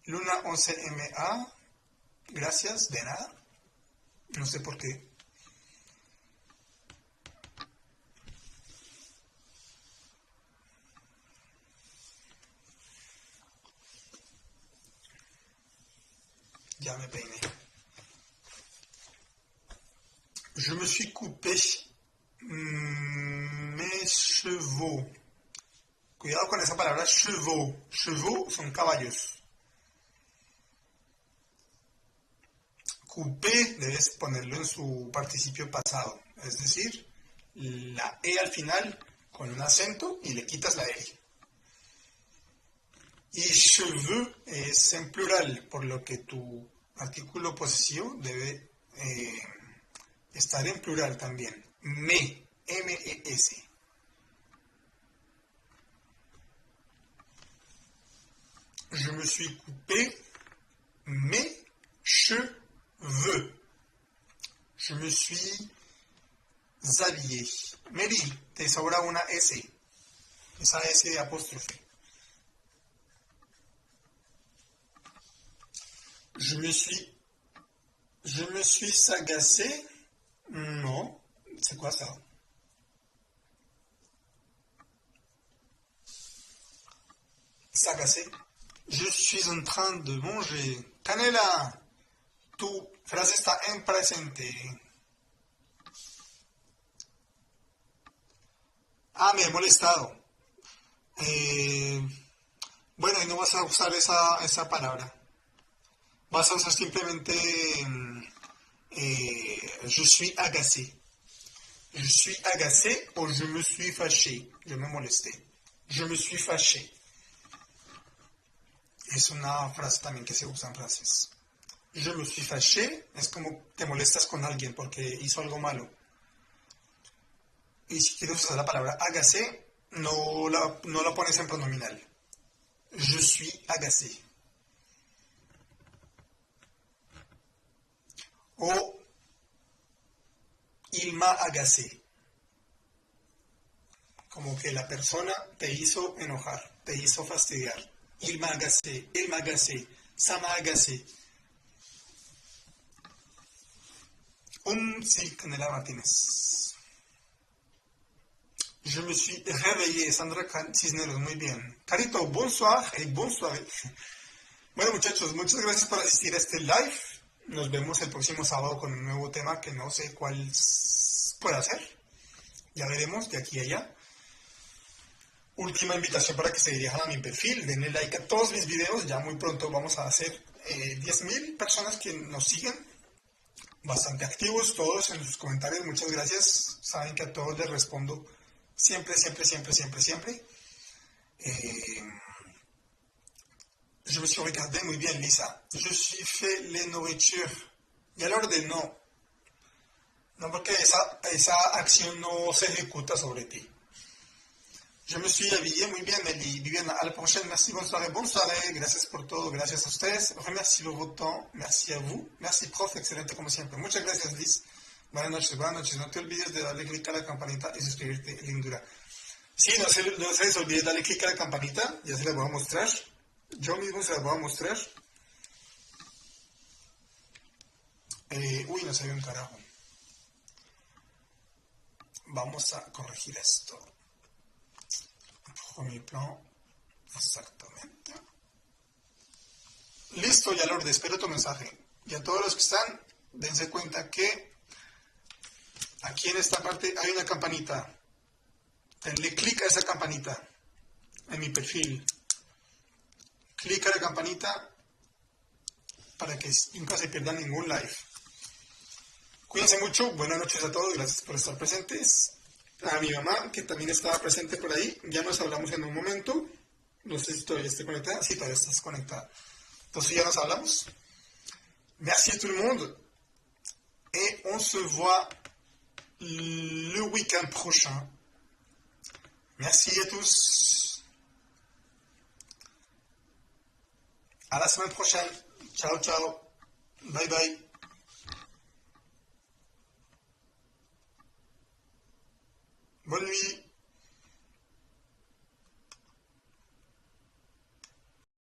Luna 11MA, gracias, de nada. No sé por qué. Ya me peiné. Je me suis coupé mes chevaux. Cuidado con esa palabra chevaux. Chevaux son caballos. coupé debes ponerlo en su participio pasado, es decir, la E al final con un acento y le quitas la R. Y cheveux es en plural, por lo que tu artículo posesivo debe estar en plural también. M-E-S. Je me suis coupé mes cheveux. Je me suis habillé. Mary, te sobra una S. Esa S de apóstrofe. Je me suis agacé. Non, c'est quoi ça? S'agacer. Je suis en train de manger. Canela, tu frase está en presente. Ah, me he molestado. Bueno, y no vas a usar esa palabra. Vas a usar simplemente je suis agacé. Je suis agacé o je me suis fâché. Je me molesté. Je me suis fâché. Es una frase también que se usa en francés. Je me suis fâché es como te molestas con alguien porque hizo algo malo. Y si quieres usar la palabra agacé, no la pones en pronominal. Je suis agacé. O il m'a agacé. Como que la persona te hizo enojar, te hizo fastidiar. Il m'a agacé, él m'a agacé, ça m'a agacé. Sí, Canela Martínez. Je me suis réveillé, Sandra Cisneros, muy bien. Carito, bonsoir et bonsoir. Bueno, muchachos, muchas gracias por asistir a este live. Nos vemos el próximo sábado con un nuevo tema que no sé cuál pueda ser. Ya veremos de aquí a allá. Última invitación para que se dirijan a mi perfil, denle like a todos mis videos, ya muy pronto vamos a hacer 10,000 personas que nos siguen, bastante activos todos en sus comentarios, muchas gracias, saben que a todos les respondo siempre. Je me suis regardé muy bien, Lisa, je suis fait les nourritures, y al orden no, porque esa acción no se ejecuta sobre ti. Je me suis habillé muy bien, Meli. Viviana, à la prochaine. Merci, bonne soirée. Gracias por todo, gracias a ustedes. Merci por votre temps, merci a vous. Merci, prof, excelente como siempre. Muchas gracias, Liz. Buenas noches. No te olvides de darle clic a la campanita y suscribirte, lindura. Sí, no se les olvide darle clic a la campanita, ya se las voy a mostrar. Yo mismo se las voy a mostrar. No se ve un carajo. Vamos a corregir esto. Premier plan, exactamente. Listo, ya Lourdes, espero tu mensaje. Y a todos los que están, dense cuenta que aquí en esta parte hay una campanita. Denle clic a esa campanita en mi perfil. Clic a la campanita para que nunca se pierda ningún live. Cuídense mucho, buenas noches a todos, gracias por estar presentes. A mi mamá, que también estaba presente por ahí, ya nos hablamos en un momento. No sé si todavía estoy conectada. Sí, todavía estás conectada. Entonces ya nos hablamos. Merci à tout le monde. Et on se voit le week-end prochain. Merci à tous. À la semaine prochaine. Ciao, ciao. Bye, bye. Bonne nuit.